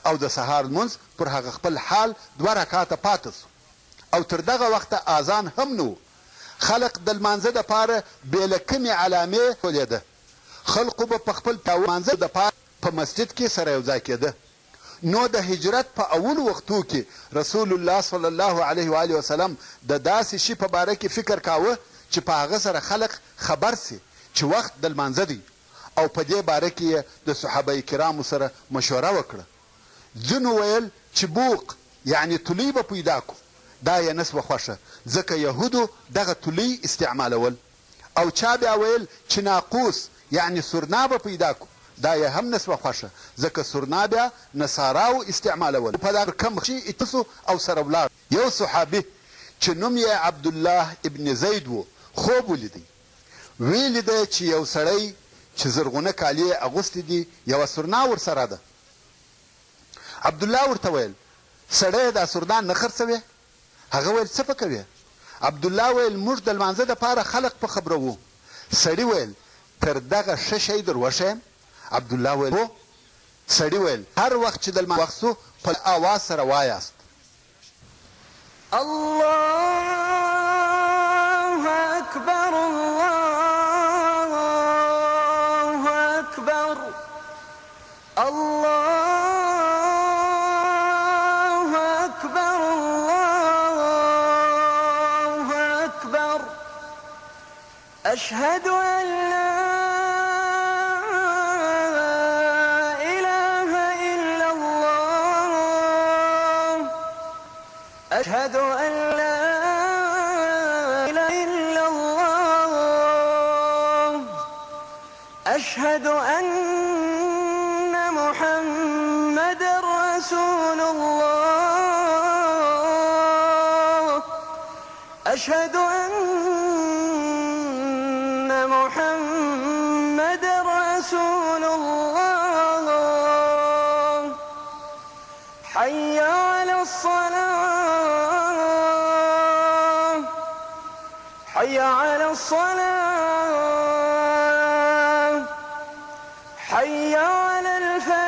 او د سهار لمونځ پر هغه خپل حال 2 رکعاته پاته سو او تر دغه وخته اذان هم نه و. خلق د لمانځه دپاره بې له کومې علامې ټولېده. خلقو به په خپل لمانځه دپاره په مسجد کې سره یو ځای کېده. نو د هجرت په اولو وختو کې رسول الله صلی الله علیه و آله وسلم د داسې شي په باره کې فکر کاوه چې په هغه سره خلق خبر سي چې وخت د لمانځه دی، او په دې باره کې یې د صحابه کرامو سره مشوره وکړه. ځینو ویل چې بوق یعنې تولۍ به پیدا کو، دا یې نسوه خوښه ځکه یهودو دغه تولۍ استعمالول. او چا بیا ویل چې ناقوس یعنې سورنا به پیدا کو، دا یې هم نسوه خوښه ځکه سورنا بیا نصاراو استعمالول. په دغه کم شي اتسو او سره ولاړ. یو صحابي چې نوم یې عبدالله ابن زید و خوب ولیدی. ویلې ده چې یو سړی چې زرغونه کالي یې اغوستې دي یوه سورنا ورسره ده. عبدالله ورته ویل سړی دا سورنا نه خرڅوې؟ هغه ویل څه په کوې؟ عبدالله ویل موږ د لمانځه دپاره خلق په خبروو. سړي ویل تر دغه ښه شی در وښیم؟ عبدالله ویل هو. سړي ویل هر وخت چې د لمانځه وخت سو په اواز سره وایاست الله اکبر الله اکبر الله اکبر الله اکبر اشهد ان لا أشهد أن لا إله إلا الله أشهد أن محمد رسول الله أشهد أن محمد رسول الله حي على الصلاة حي على الصلاة حي على الفلاح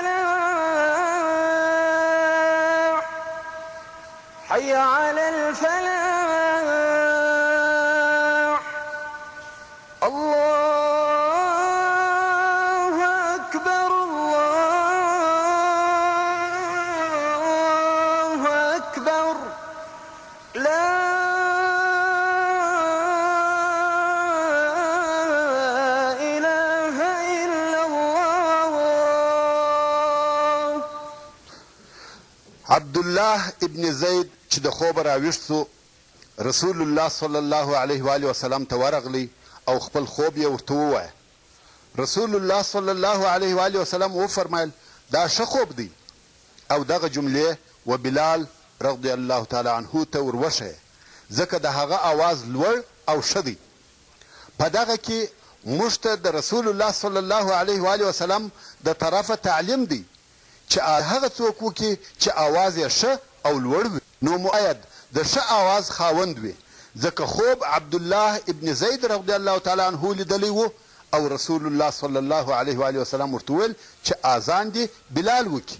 حي على الفلاح الله أكبر الله أكبر لا عبدالله ابن زید چې د خوبه راویښ سو رسول الله صلی الله علیه و آله وسلم ته ورغلی او خپل خوب یې ورته ووایه. رسول الله صلی الله علیه و آله وسلم وفرمایل دا ښه خوب دی او دغه جملې و بلال رضی الله تعالی عنه ته وروښیه ځکه د هغه آواز لوړ او ښه دی. په دغه کې موږ ته د رسول الله صلی الله علیه و آله وسلم د طرفه تعلیم دی چې هغه څوک وکړي چې آواز یې ښه او لوړ وي نو مؤید د ښه آواز خاوند وي ځکه خوب عبدالله ابن زید رضی الله تعالی عنه لیدلی و او رسول الله صلی الله علیه و آله وسلم ورته وویل چې اذان دې بلال وکړي.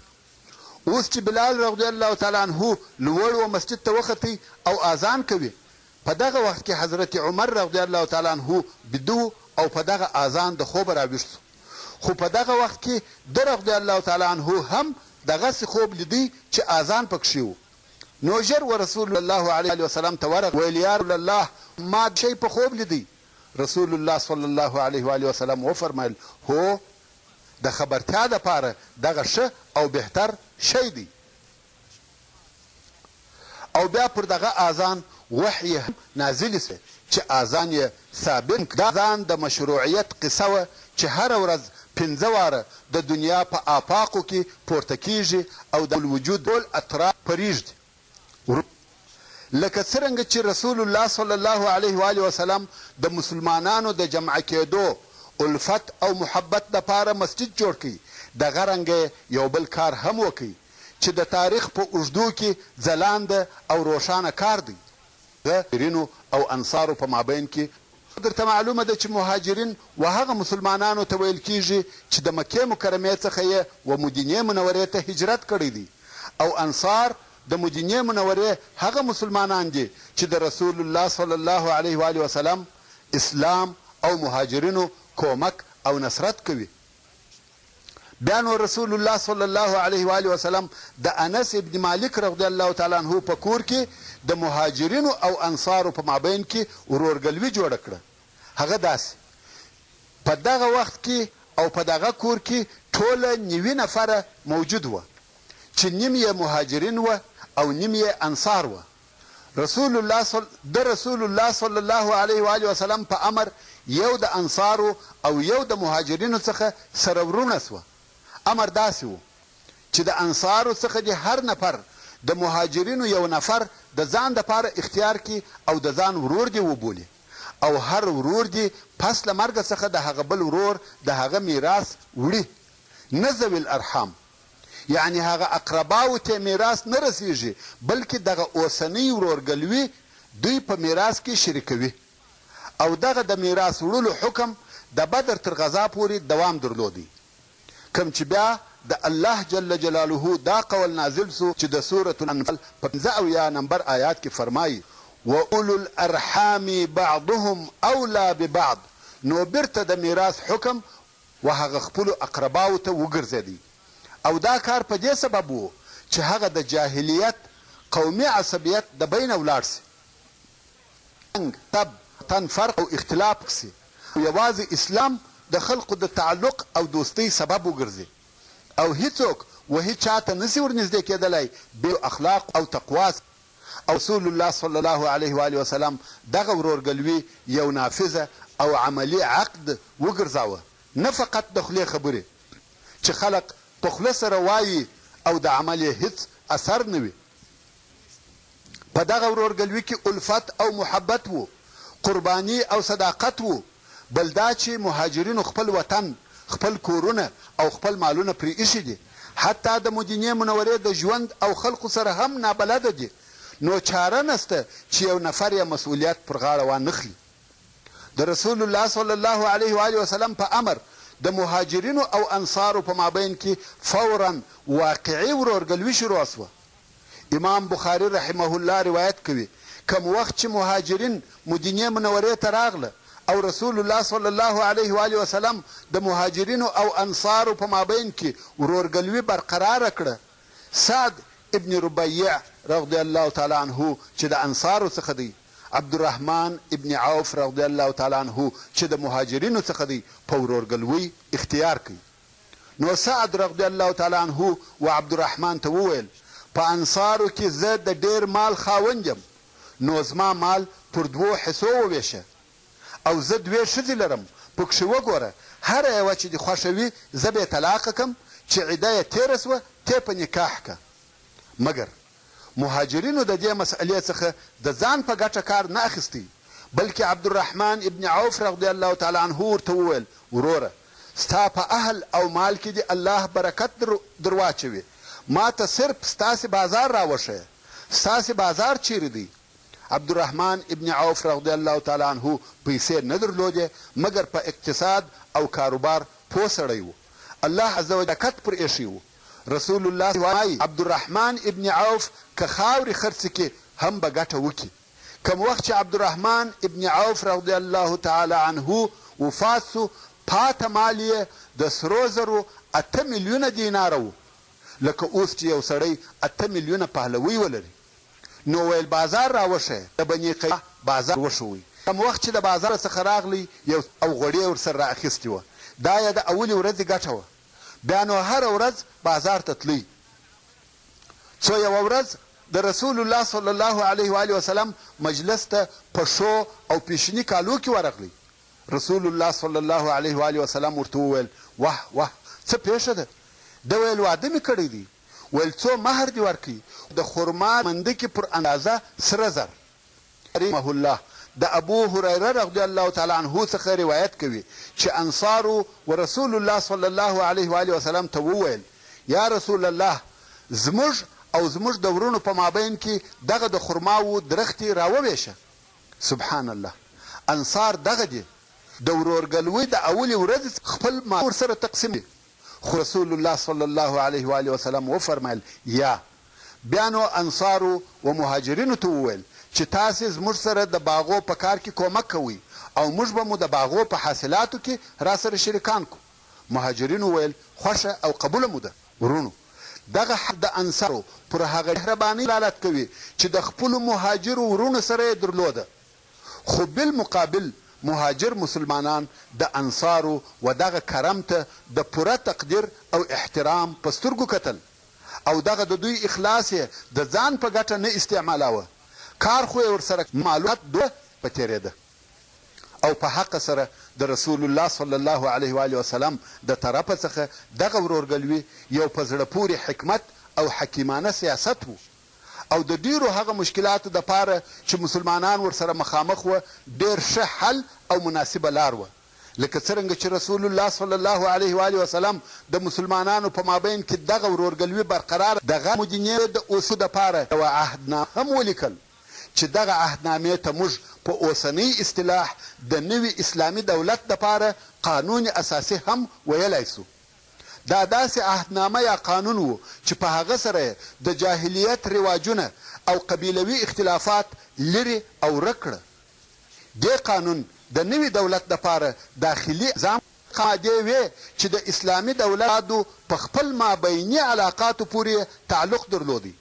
اوس چې بلال رضی الله تعالی عنه لوړ و مسجد ته وختي او اذان کوي په دغه وخت کې حضرت عمر رضی الله تعالی عنه بدو او په دغه اذان د خوب راویښ سو. خو په دغه وخت کې د رضی الله تعالی عنه هم دغسې خوب لیدی چې اذان پکښې و. نو ژر و رسول الله علیه وسلم ته ورغ ویل یا رسول الله ما شی په خوب لیدی. رسول الله صلی الله علیه و آله وسلم وفرمایل هو د خبرتیا دپاره دغه ښه او بهتر شی دی. او بیا پر دغه اذان وحی نازل سوی چې اذان یې ثابت. دا اذان د مشروعیت قصه وه چې هره ورځ 5 واره د دنیا په آفاقو کې پورته کیږي او د الوجود ټول اطراف پریږدي. لکه څرنګه چې رسول الله صلی الله علیه و آله وسلم د مسلمانانو د جمع کېدو الفت او محبت دپاره مسجد جوړ کړي دغه رنګه یو بل کار هم وکړي چې د تاریخ په اوږدو کې ځلانده او روښانه کار دی. د مهاجرینو او انصارو په مابین کې درته معلومه ده چې مهاجرین و هغه مسلمانانو ته ویل کیږي چې د مکې مکرمې څخه یې و مدینې منورې ته هجرت کړی دی، او انصار د مدینې منورې هغه مسلمانان دي چې د رسول الله صلی الله علیه و آله وسلم اسلام او مهاجرینو کومک او نصرت کوي. بیا نو رسول الله صلی الله علیه و آله وسلم د انس ابن مالک رضی الله تعالی عنه په کور کې د مهاجرینو او انصارو په مابین کې ورورګلوي جوړه کړه. هغه داسې په دغه وخت کې او په دغه کور کې ټوله 90 نفره موجود وه چې نیم یې مهاجرین وه او نیم یې انصار وه. رسول الله صلی الله علیه و آله وسلم په امر یو د انصارو او یو د مهاجرینو څخه سره ورونه سوه. امر داسې و چې د انصارو څخه د هر نفر د مهاجرینو یو نفر د ځان دپاره اختیار کړي او د ځان ورور دې وبولي، او هر ورور دې پس له مرګه څخه د هغه بل ورور د هغه میراث وړي، نه ذوي الارحام، یعنی هغه اقرباو ته میراث نه رسیږي بلکې دغه اوسنۍ ورورګلوي دوی په میراث کې شریکوي. او دغه د میراث وړلو حکم د بدر تر غزا پورې دوام درلودی، کوم چې بیا د الله جل جلاله دا قول نازل سو چې د سورة الانفال په 15 نمبر آیات کې فرمایي وَأُولُو الْأَرْحَامِ بَعْضُهُمْ أَوْلَى بِبَعْض، نو بیرته د میراث حکم و هغه خپلو اقرباو ته وګرځېدی. او دا کار په دې سبب و چې هغه د جاهلیت قومي عصبیت د بینه ولاړ سي، تن فرق او اختلاف کسي، یوازې اسلام د خلقو د تعلق او دوستۍ سبب وګرځي، او هیڅوک و هیڅ چاته نسي ورنږدې کېدلی بې اخلاق او تقوا. او رسول الله صلی الله علیه و آله وسلم دغه ورورګلوي یو نافذه او عملی عقد وګرځاوه، نه فقط د خولې خبرې چې خلق په خوله سره وایي او د عمل یې هیڅ اثر نه وي. په دغه ورورګلوي کې الفت او محبت و، قرباني او صداقت و، بل دا چې مهاجرینو خپل وطن، خپل کورونه او خپل مالونه پرې ایښي دي، حتی د مدینې منورې د ژوند او خلقو سره هم نابلده دي، نو چاره نسته چې یو نفر یې مسؤلیت پر غاړه وانخلي. د رسول الله صلی الله علیه و آله وسلم په امر د مهاجرینو او انصارو په مابین کې فورا واقعي ورورګلوي شروع سوه. امام بخاري رحمه الله روایت کوي کوم وخت چې مهاجرین مدینې منورې ته راغله او رسول الله صلی الله علیه و آله وسلم د مهاجرینو او انصارو په مابین کې ورورګلوي برقراره کړه، سعد ابن ربیع رضی الله تعالی عنه چې د انصارو څخه دی، عبدالرحمن ابن عوف رضی الله تعالی عنه چې د مهاجرینو څخه دی، په ورورګلوي اختیار کوي. نو سعد رضی الله تعالی عنه و عبدالرحمن ته وویل په انصارو کې زه د ډیر مال خاوند یم، نو زما مال پر 2 حصو وویشه، او زه 2 ښځې لرم، پکښې وګوره هره یوه چې دې خوښه وي زه به یې طلاقه کړم چې عده یې تېره سوه ته په نکاح که. مګر مهاجرینو د دې مسئلې څخه د ځان په ګټه کار نه اخیستی، بلکې عبدالرحمن ابن عوف رضی الله تعالی عنه ورته وویل وروره ستا په اهل او مال کې دې الله برکت در واچوي، ما ته صرف ستاسې بازار راوښیه، ستاسې بازار چیرې دی؟ عبدالرحمن ابن عوف رضی الله تعالی عنه پیسې نه درلودې مګر په اقتصاد او کاروبار پوه سړی و، الله عز وجل برکت پر ایښی و. رسول الله وایي عبدالرحمن ابن عوف که خاورې خرڅې کې هم به ګټه وکړي. کوم وخت چې عبدالرحمن ابن عوف رضی الله تعالی عنه وفات سو، پاته مال یې د سرو زرو 8 میلیونه دیناره و، لکه اوس چې یو سړی 8 میلیونه پهلوي ولري. نو ویل بازار راوښیه، د بني قیقاع بازار وښوئ. کوم وخت چې د بازار څخه راغلی یو او غوړې ورسره را اخیستې وه، دا یې د اولې ورځې ګټه وه. بیا نو هره ورځ بازار ته تللی. څو یوه ورځ د رسول الله صلی الله علیه و آله وسلم مجلس ته په شو او پیشني کالو کې ورغلی. رسول الله صلی الله علیه و آله وسلم ورته وویل واه واه څه پیښه ده؟ ده ویل واده مې کړی دی. ویل څو مهر دې ورکړي؟ د خرما مندکې پر اندازه سره زر. رحمه الله د ابو هریره رضی الله تعالی عنه څخه روایت کوي چې انصارو و رسول الله صلی الله علیه و آله وسلم ته وویل یا رسول الله زموږ او زموږ د ورونو په مابین کې دغه د خرماو درختې راوویشه. سبحان الله. انصار دغه دي د ورورګلوۍ د اولې ورځې خپل مال ورسره تقسیم دي. خو رسول الله صلی الله علیه و آله وسلم وفرمایل یا بیا نو انصارو و مهاجرینو ته وویل چې تاسې زموږ سره د باغو په کار کې کومک کوئ او موږ به مو د باغو په حاصلاتو کې را سره شریکان کو. مهاجرینو ویل خوښه او قبوله مو ده. ورونو دغه حق د انصارو پر هغه مهربانۍ دلالت کوي چې د خپلو مهاجرو ورونو سره یې درلوده. خو بالمقابل مهاجر مسلمانان د انصارو و دغه کرم ته د پوره تقدیر او احترام په سترګو کتل او دغه د دوی اخلاص یې د ځان په ګټه نه استعمالاوه. کار خو یې ورسره معلومات دوه په تېرېده او په حق سره د رسول الله صلی الله علیه و آله وسلم د طرفه څخه دغه ورورګلوي یو په زړه پورې حکمت او حکیمانه سیاست و او د ډیرو هغه مشکلاتو دپاره چې مسلمانان ورسره مخامخ وه ډیر ښه حل او مناسبه لار وه. لکه څرنګه چې رسول الله صلی الله علیه و آله وسلم د مسلمانانو په مابین کې دغه ورورګلوي برقرار دغه مدینې د اوسو دپاره یوه عهدنامه هم ولیکل چې دغه عهدنامې ته موږ په اوسنۍ اصطلاح د نوي اسلامي دولت دپاره قانون اساسي هم ویلی سو. دا داسې عهدنامه یا قانون و چې په هغه سره د جاهلیت رواجونه او قبیلوي اختلافات لرې او ورک کړه. دې قانون د نوي دولت دپاره داخلي نظام مادې وې چې د اسلامي دولتو په خپل مابیني علاقاتو پورې تعلق درلودی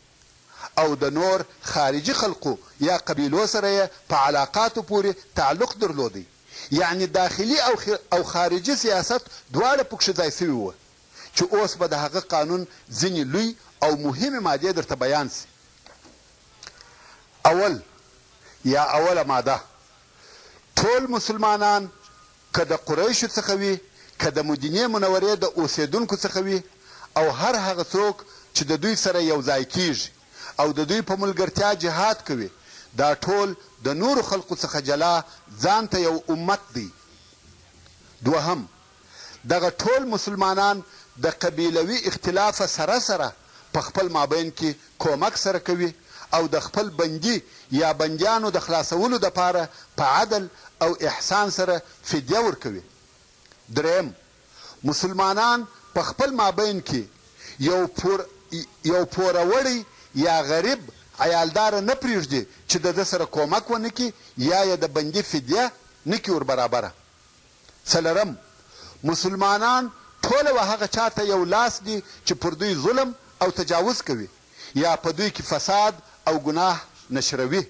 او د نور خارجي خلقو یا قبیلو سره په علاقاتو پورې تعلق درلودی. یعنی داخلي او خارجي سیاست دواړه پکښې ځای سوي وه چې اوس به د هغه قانون ځینې لوی او مهمې مادې درته بیان سي. اوله ماده ټول مسلمانان که د قریشو څخه وي که د مدینې منورې د اوسېدونکو څخه وي او هر هغه څوک چې د دوی سره یو ځای کیږي او د دوی په ملګرتیا جهاد کوي دا ټول د نورو خلقو څخه جلا ځان ته یو امت دی. دوهم دغه ټول مسلمانان د قبیلوي اختلاف سره په خپل مابین کې کومک سره کوي او د خپل بندي یا بندیانو د خلاصولو دپاره په عدل او احسان سره فدیه ورکوي. دریم مسلمانان په خپل مابین کې یو پوروړی یا غریب عیالداره نه پرېږدي چې د ده سره کومک ونه کړي یا یې د بندي فدیه نه کړي ور برابره. څلرم مسلمانان ټوله و هغه چاته یو لاس دی چې پر دوی ظلم او تجاوز کوي یا په دوی کې فساد او ګناه نشروي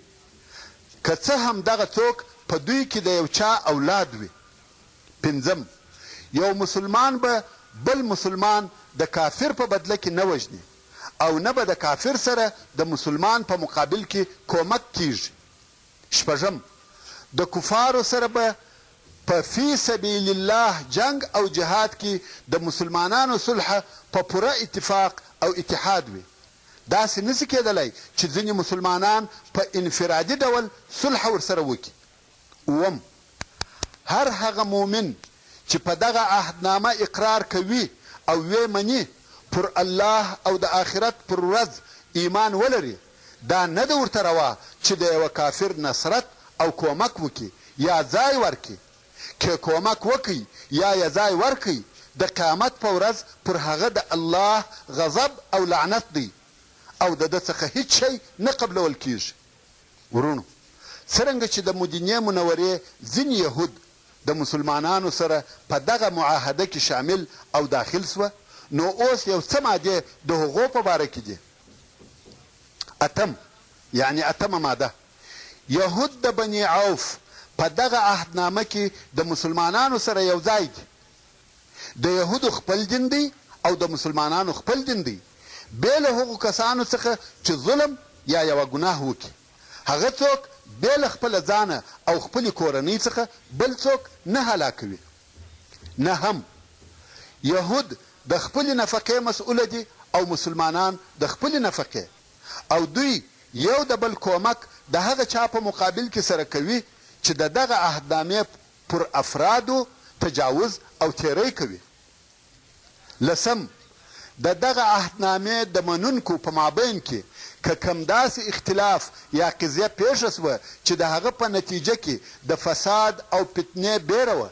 که څه هم دغه څوک په دوی کې د یو چا اولاد وي. پنځم یو مسلمان به بل مسلمان د کافر په بدله کې نه وژني او نه به د کافر سره د مسلمان په مقابل کې کومک کیږي. شپږم د کفارو سره به په فی سبیل الله جنگ او جهاد کې د مسلمانانو صلح په پوره اتفاق او اتحاد وي. داسې نشي کېدلی چې ځینې مسلمانان په انفرادي ډول صلح ورسره وکړي. اووم هر هغه مؤمن چې په دغه عهدنامه اقرار کوي او ویې مني پر الله او د آخرت پر ورځ ایمان ولري دا نه ده ورته روا چې د یوه کافر نصرت او کومک وکړي یا ځای ورکړي. که کومک وکړي یا یې ځای ورکړي د قیامت په ورځ پر هغه د الله غضب او لعنت دی او د ده څخه هیڅ شی نه قبلول کیږي. ورونو څرنګه چې د مدینې منورې ځینې یهود د مسلمانانو سره په دغه معاهده کې شامل او داخل سوه نو اوس یو څه مادې د هغو په باره کې دي. اتمه ماده یهود د بني عوف په دغه عهدنامه کې د مسلمانانو سره یو ځای دي. د یهودو خپل دین دی او د مسلمانانو خپل دین دی بې له هغو کسانو څخه چې ظلم یا یوه ګناه وکړي. هغه څوک بې له خپله ځانه او خپلې کورنۍ څخه بل څوک نه هلاکوي. نه هم یهود د خپلې نفقې مسؤله دي او مسلمانان د خپلې نفقې او دوی یو د بل کومک د هغه چا په مقابل کې سره کوي چې د دغه عهدنامې پر افرادو تجاوز او تیری کوي. لسم د دغه عهدنامې د منونکو په مابین کې که کم داسې اختلاف یا قضیه پیښه سوه چې د هغه په نتیجه کې د فساد او فتنې بیره وه،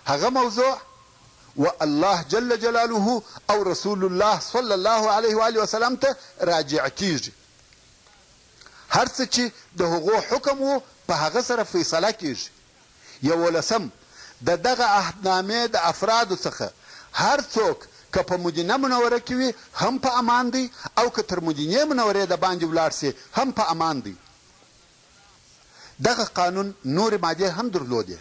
هغه موضوع و الله جل جلاله او رسول الله صلی الله علیه و آله وسلم ته راجع کیږي. هر څه چې د هغو حکم و په هغه سره فیصله کیږي. 11 د دغه عهدنامې د افرادو څخه هر څوک که په مدینه منوره کې وي هم په امان دی او که تر مدینې منورې د باندې ولاړ سي هم په امان دی. دغه قانون نورې مادې هم درلودې،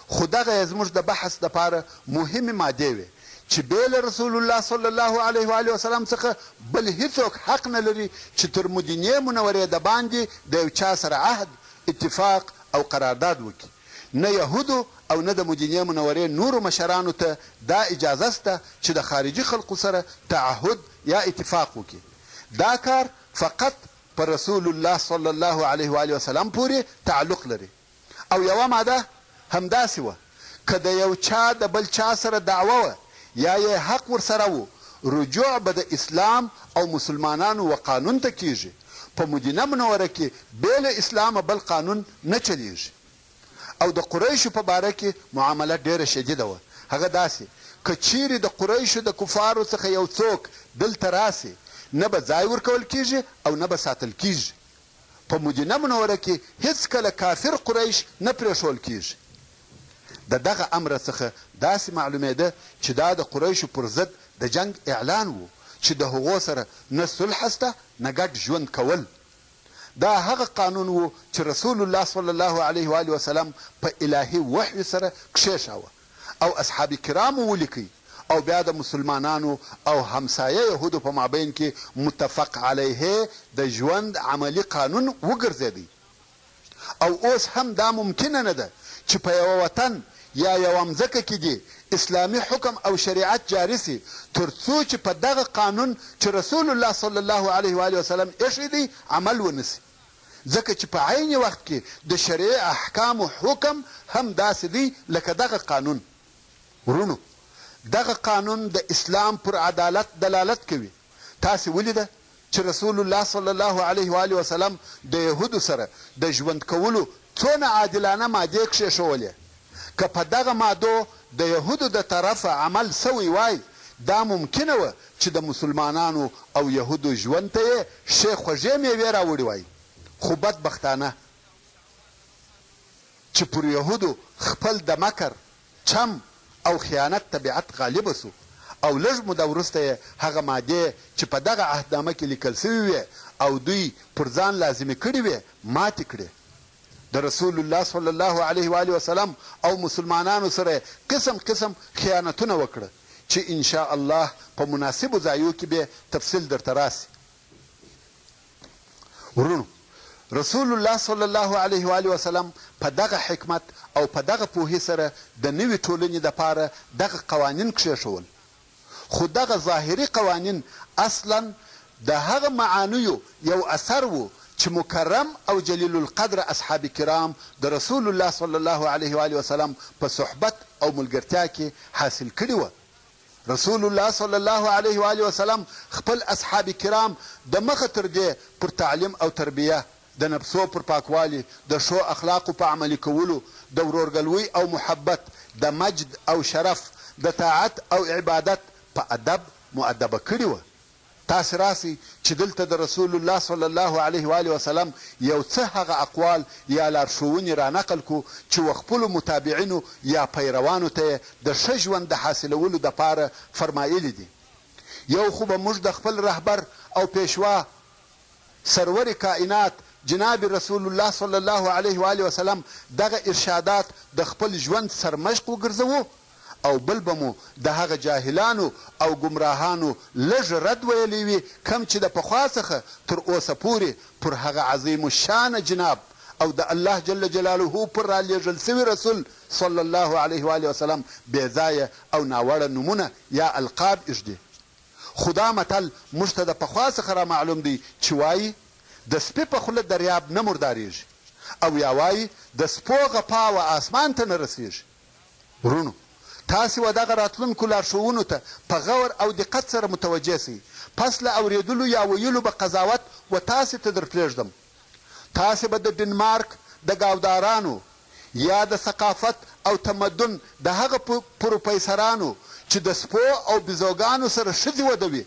خو دغه زموږ د بحث دپاره مهمې مادې وې چې بې له رسول الله صلی الله علیه و آله وسلم څخه بل هیڅوک حق نه لري چې تر مدینې منورې د باندې د یو چا سره عهد، اتفاق او قرارداد وکړي. نه یهودو او نه د مدینې منورې نورو مشرانو ته دا اجازه شته چې د خارجي خلقو سره تعهد یا اتفاق وکړي. دا کار فقط پر رسول الله صلی الله علیه و آله وسلم پورې تعلق لري. او یوه ماده همداسې وه که د یو چا د بل چا سره دعوه وه یا یې حق ورسره و، رجوع به د اسلام او مسلمانانو و قانون ته کیږي. په مدینه منوره کې بې له اسلامه بل قانون نه چلیږي. او د قریشو په باره کې معامله ډیره شدیده وه. هغه داسې که چیرې د قریشو د کفارو څخه یو څوک دلته راسي، نه به ځای ورکول کیږي او نه به ساتل کیږي. په مدینه منوره کې هیڅکله کافر قریش نه پرېښول کیږي. د دغه امر څخه داسې معلومېده چې دا د قریشو پر ضد د جنگ اعلان و چې د هغو سره نه صلح شته نه ګډ ژوند کول. دا هغه قانون و چې رسول الله صلی الله علیه و آله وسلم په الهي وحی سره کښېښاوه او اصحاب کرامو ولیکئ او بیا د مسلمانانو او همسایه یهودو په مابین کې متفق علیه د ژوند عملی قانون وګرځېدی. او اوس هم دا ممکنه نه ده چې په یوه وطن یا یوه مځکه کې دې اسلامي حکم او شریعت جاری سي تر څو چې په دغه قانون چې رسول الله صلی الله علیه و آله وسلم ایښی دی عمل ونسي. ځکه چې په عین وخت کې د شریع احکامو حکم هم داسې دی لکه دغه قانون. ورونو، دغه قانون د اسلام پر عدالت دلالت کوي. تاسې ولیده چې رسول الله صلی الله علیه و آله وسلم د یهودو سره د ژوند کولو څونه عادلانه مادې کښېښولې. که په دغه مادو د یهودو د طرفه عمل سوی وای، دا ممکنه وه چې د مسلمانانو او یهودو ژوند ته یې ښې خوږې میوې راوړې وای. خو بدبختانه چې پر یهودو خپل د مکر، چم او خیانت طبیعت غالبه سو او لږ موده وروسته یې هغه مادې چې په دغه عهدنامه کې لیکل سوي وې او دوی پر ځان لازمې کړې وې ماتې کړې. د رسول الله صلی الله علیه و آله وسلم او مسلمانانو سره قسم قسم خیانتونه وکړه چې ان شاء الله په مناسبو ځایو کې به تفصیل درته راسي. ورونو، رسول الله صلی الله علیه و آله وسلم په دغه حکمت او په دغه پوهې سره د نوې ټولنې دپاره دغه قوانین کښېښول. خو دغه ظاهري قوانین اصلا د هغه معانیو یو اثر و چې مکرم او جلیل القدر اصحاب کرام د رسول الله صلی الله علیه و آله وسلم په صحبت او ملګرتیا کې حاصل کړي وه. رسول الله صلی الله علیه و آله وسلم خپل اصحاب کرام د مخه تر دې پر تعلیم او تربیه، د نفسو پر پاکوالي، د ښو اخلاقو په عملي کولو، د ورورګلوۍ او محبت، د مجد او شرف، د طاعت او عبادت په ادب مؤدبه کړي وه. تاسې راسئ چې دلته د رسول الله صلی الله علیه و آله وسلم یو څه هغه اقوال یا لارښوونې رانقل کړو چې و خپلو متابعینو یا پیروانو ته د ښه ژوند د حاصلولو دپاره فرمایلي دي. یو خو به موږ د خپل رهبر او پیشوا سرور کائنات جناب رسول الله صلی الله علیه و آله وسلم دغه ارشادات د خپل ژوند سرمشق وګرځوو، او بل به مو د هغه جاهلانو او ګمراهانو لږ رد ویلی وي کم چې د پخوا څخه تر اوسه پورې پر هغه عظیم الشانه جناب او د الله جل جلاله پر رالیږل سوي رسول صلی الله علیه و آله وسلم بې ځایه او ناوړه نومونه یا القاب ایږدي. خو دا متل موږ ته د پخوا څخه را معلوم دی چې وایي د سپي په خوله دریاب نه مردارېږي او یا وایي د سپو غپا و اسمان ته نه رسېږي. ورونو، تاسې و دغه راتلونکو لارښوونو ته په غور او دقت سره متوجه سئ. پس له اورېدلو یا ویلو به قضاوت و تاسې ته در پرېږدم. تاسې به د ډنمارک د ګاودارانو یا د ثقافت او تمدن د هغه پروفیسرانو چې د سپو او بیزوګانو سره ښځې ودوي،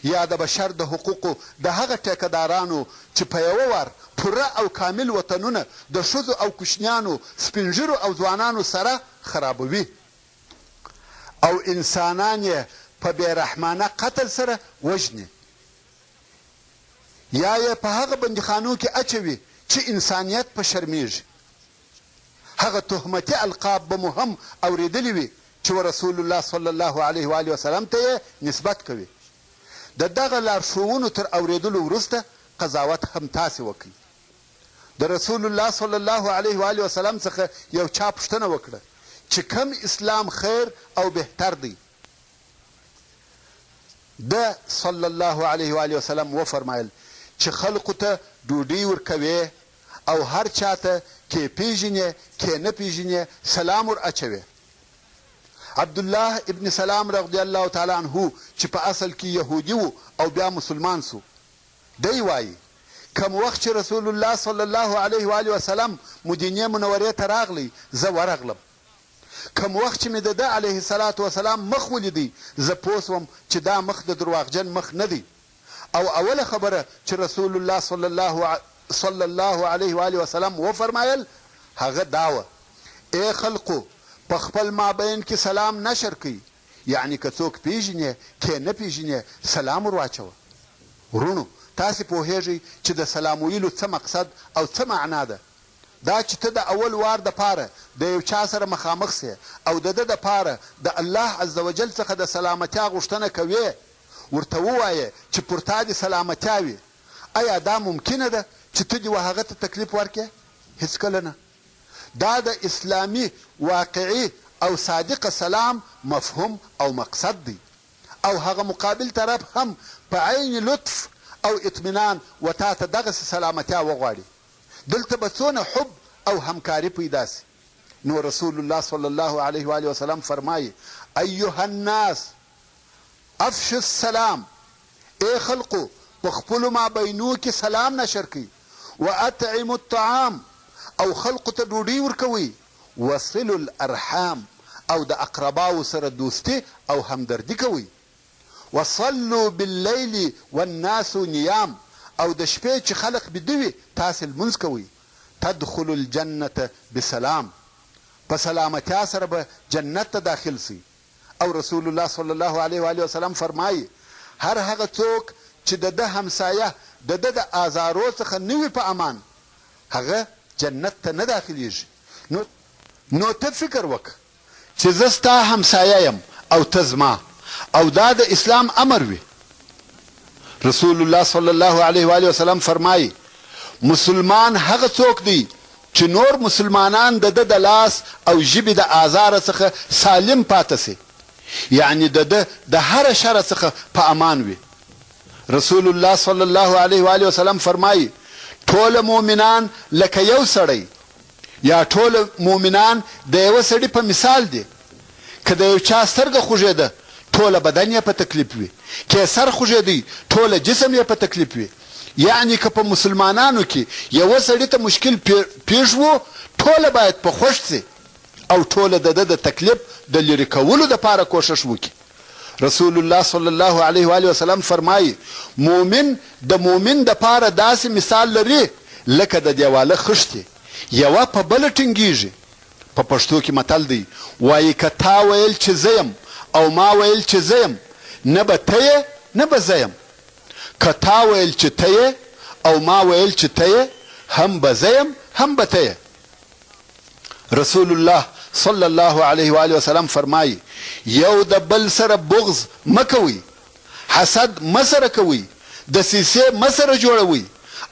یا د بشر د حقوقو د هغه ټیکهدارانو چې په یوه وار پوره او کامل وطنونه د ښځو او کوچنیانو، سپینږیرو او ځوانانو سره خرابوي او انسانان یې په بېرحمانه قتل سره وژني، یا یې په هغه بندیخانو کې اچوي چې انسانیت په شرمیږي. هغه تهمتي القاب به مو هم اورېدلي وي چې رسول الله صلی الله علیه و آله وسلم ته یې نسبت کوي. د دغه لارښوونو تر اورېدلو وروسته قضاوت هم تاسې وکړئ. د رسول الله صلی الله علیه و آله وسلم څخه یو چا پوښتنه وکړه چې کم اسلام خیر او بهتر دی؟ ده صلی الله علیه و آله وسلم وفرمایل چې خلقو ته ډوډۍ ورکوې او هر چاته کې پیژنې کې نه پیژنې سلام ور اچوې. عبدالله ابن سلام رضی الله تعالی عنه چې په اصل کې یهودي و او بیا مسلمان سو، دی وایي کم وخت چې رسول الله صلی الله علیه و آله وسلم مدینې منورې ته راغلی زه ورغلم. کم وخت چې مې د ده علیه الصلاة وسلام مخ ولیدی زه پوه سوم چې دا مخ د درواغجن مخ نه دی. او اوله خبره چې رسول الله صلی الله علیه و آله وسلم وفرمایل هغه دا وه: ای خلقو په خپل مابین کې سلام نشر کوي، یعنی که څوک پیژنې کې نه پیژنې سلام ور واچوه. ورونو تاسې پوهیږئ چې د سلام ویلو څه مقصد او څه معنا ده. دا چې ته د اول وار دپاره د یو چا سره مخامخ سې او د ده دپاره د الله عز وجل څخه د سلامتیا غوښتنه کوې، ورته ووایې چې پر تا دې سلامتیا وي. آیا دا ممکنه ده چې ته دې و هغه ته تکلیف ورکړې؟ هېڅکله نه. دا د اسلامي واقعي او صادق سلام مفهوم او مقصد دی، او هغه مقابل طرف هم په عین لطف او اطمینان و تا ته دغسې سلامتیا وغواړي. دلته به څونه حب او همکاري پیدا سي. نو رسول الله صلی الله علیه و آله وسلم فرمایي: ایها الناس افشوا السلام، ای خلقو په خپلو مابینو کې سلام نشر کړئ، واطعموا الطعام او خلقو ته ډوډۍ ورکوئ، وصلوا الارحام او د اقرباو سره دوستي او همدردي کوئ، وصلوا باللیل والناس نیام او د شپې چې خلق بیده وي تاسې لمونځ کوئ، تدخلوا الجنة بسلام، په سلامتیا سره به جنت ته داخل سئ. او رسول الله صلی الله علیه و آله وسلم فرمایي هر هغه څوک چې د ده همسایه د ده د آزارو څخه نه وي په امان هغه جنت ته نه داخلیږي. نو ته فکر وکړه چې زه ستا همسایه یم او ته زما، او دا د اسلام امر وي. رسول الله صلی الله علیه و آله وسلم فرمایي مسلمان هغه څوک دی چې نور مسلمانان د ده د لاس او ژبې د آزاره څخه سالم پاته سي، یعنی د ده د هره شر څخه په امان وي. رسول الله صلی الله علیه و آله وسلم فرمایي ټول مؤمنان لکه یو سړی یا ټول مؤمنان د یوه سړي په مثال دي. که د یو چا سترګه خوږېده ټوله بدن یې په تکلیف وي، که سر خوږېدی ټوله جسم یې په تکلیف وي. یعنی که په مسلمانانو کې یوه سړي ته مشکل پیښ و ټوله باید په خوښ سي او ټوله د ده د تکلیف د لرې کولو دپاره کوښښ وکړي. رسول الله صلی الله علیه و آله وسلم فرمایي مؤمن د مؤمن دپاره داسې مثال لري لکه د دیواله خښتې یوه په بله ټینګېږي. په پښتو کې متل دی وایي که تا ویل چې زه یم او ما ویل چې زه یم نه به ته یې نه به زه یم. که تا ویل چې ته یې او ما ویل چې ته یې هم به زه یم هم به ته یې. رسول الله صلی الله علیه و آله وسلم فرمایي یو د بل سره بغض مه کوئ، حسد مه سره کوئ، دسیسې مه سره جوړوئ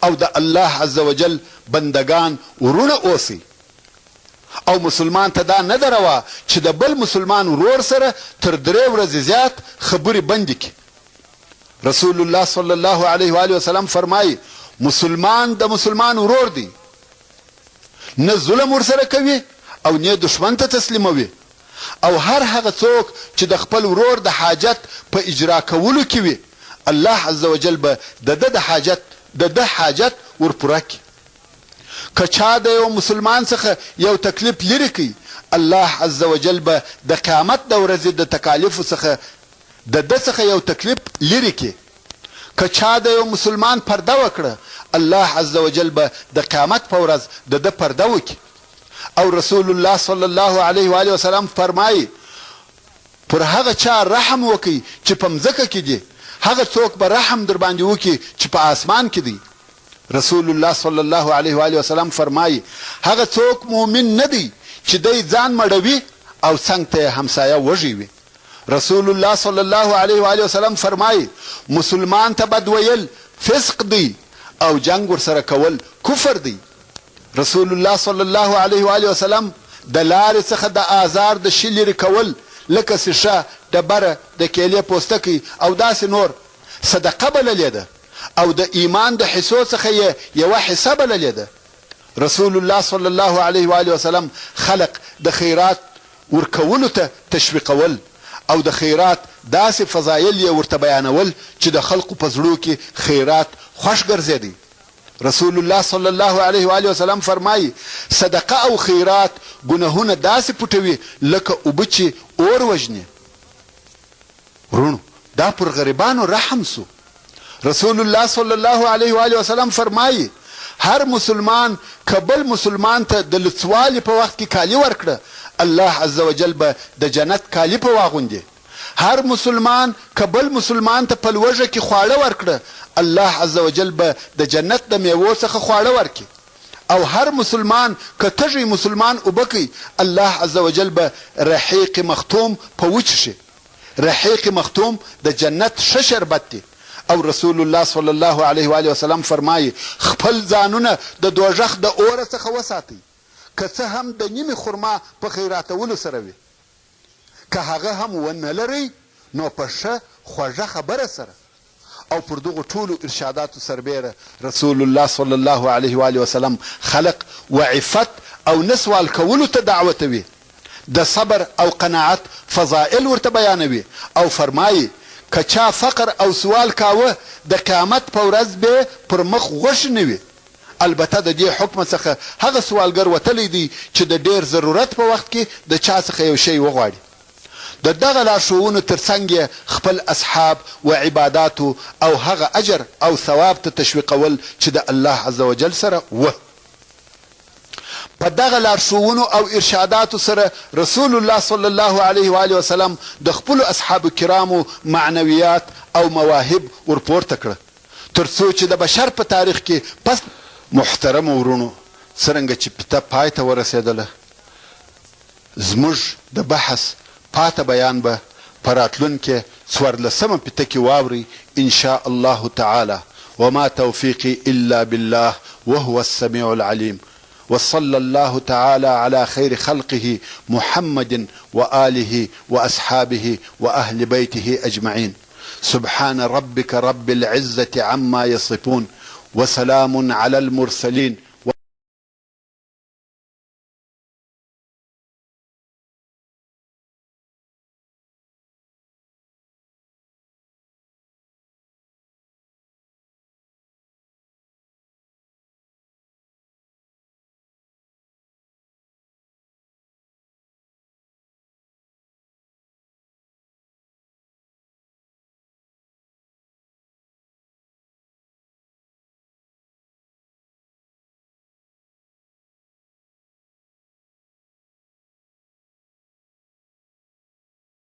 او د الله عز وجل بندگان ورونه اوسئ. او مسلمان ته دا نه ده روا چې د بل مسلمان ورور سره تر 3 ورځې زیات خبرې بندې کړي. رسول الله صلی الله علیه و آله وسلم فرمایي مسلمان د مسلمان ورور دی، نه ظلم ورسره کوي او نه دشمن ته تسلیموي. او هر هغه څوک چې د خپل ورور د حاجت په اجرا کولو کې وي الله عز وجل به د ده حاجت ورپوره کړي. که چا د یو مسلمان څخه یو تکلیف لرې کړي الله عز وجل به د قیامت د ورځې د تکالیفو څخه د ده څخه یو تکلیف لرې کړي. که چا د یو مسلمان پرده وکړه الله عز وجل به د قیامت په ورځ د ده پرده وکړي. او رسول الله صلی الله علیه و آله وسلم فرمایي پر هغه چا رحم وکړي چې په مځکه کې دي هغه څوک به رحم در باندې وکړي چې په آسمان کې دی. رسول الله صلی الله علیه و آله وسلم فرمایي هغه څوک مؤمن نه دی چې دی ځان مړوي او څنګ ته همسایه وږي وي. رسول الله صلی الله علیه و آله وسلم فرمایي مسلمان ته بد ویل فسق دی او جنگ ورسره کول کفر دی. رسول الله صلی الله علیه و آله وسلم د لارې څخه د آزار د شي لرې کول لکه سیشه ډبره د کیلې پوستکی او داسې نور صدقه بللې ده او د ایمان د حصو څخه یې یوه حصه بللې ده. رسول الله صلی الله علیه و آله وسلم خلق د خیرات ورکولو ته تشویقول او د خیرات داسې فضایل یې ورته بیانول چې د خلقو په زړو کې خیرات خوښ ګرځېدی. رسول الله صلی الله علیه و آله وسلم فرمایي صدقه او خیرات ګناهونه داسې پټوي لکه اوبه چې اور وژني. ورونو دا پر غریبانو رحم سو. رسول الله صلی الله علیه و آله وسلم فرمایي هر مسلمان که بل مسلمان ته د لڅوالي په وخت کې کالي ورکړه الله عز وجل به د جنت کالي په واغوندي. هر مسلمان که بل مسلمان ته په لوږه کې خواړه ورکړه الله عز وجل به د جنت د میوو څخه خواړه ورکړي. او هر مسلمان که تږی مسلمان اوبه کوي الله عز وجل به رحیق مختوم په وچشي. رحیق مختوم د جنت ښه شربت دی. او رسول الله صلی الله علیه و آله وسلم فرمایي خپل ځانونه د دوزخ د اوره څخه وساتئ که څه هم د نیمې خرما په خیراتولو سره وي. که هغه هم ونه لرئ نو په ښه خوږه خبره سره او پر دغو ټولو ارشاداتو سربیره رسول الله صلی الله علیه و آله وسلم خلق و عفت او نسوال کولو ته دعوتوي. د صبر او قناعت فضائل ورته بیانوي او فرمایي که چا فقر او سوال کاوه د قیامت په ورځ به پر مخ غوښ نه وي. البته د دې حکم څخه هغه سوالګر وتلی دی چې د ډیر ضرورت په وخت کې د چا څخه یو شی وغواړي. د دغه لارښوونو ترڅنګ یې خپل اصحاب و عباداتو او هغه اجر او ثواب ته تشویقول چې د الله عز وجل سره و. په دغه لارښوونو او ارشاداتو سره رسول الله صلی الله علیه و آله وسلم د خپلو اصحابو کرامو معنویات او مواهب ورپورته کړه تر څو چې د بشر په تاریخ کې پس محترم ورونو څرنګه چې پته پای ته ورسېدله زموږ د بحث پاته بیان به په راتلونکې 14مه پته کې واورئ ان شاء الله تعالی. وما توفيقي الا بالله وهو السميع العليم. وصلى الله تعالى على خير خلقه محمد وآله وأصحابه وأهل بيته أجمعين. سبحان ربك رب العزة عما يصفون وسلام على المرسلين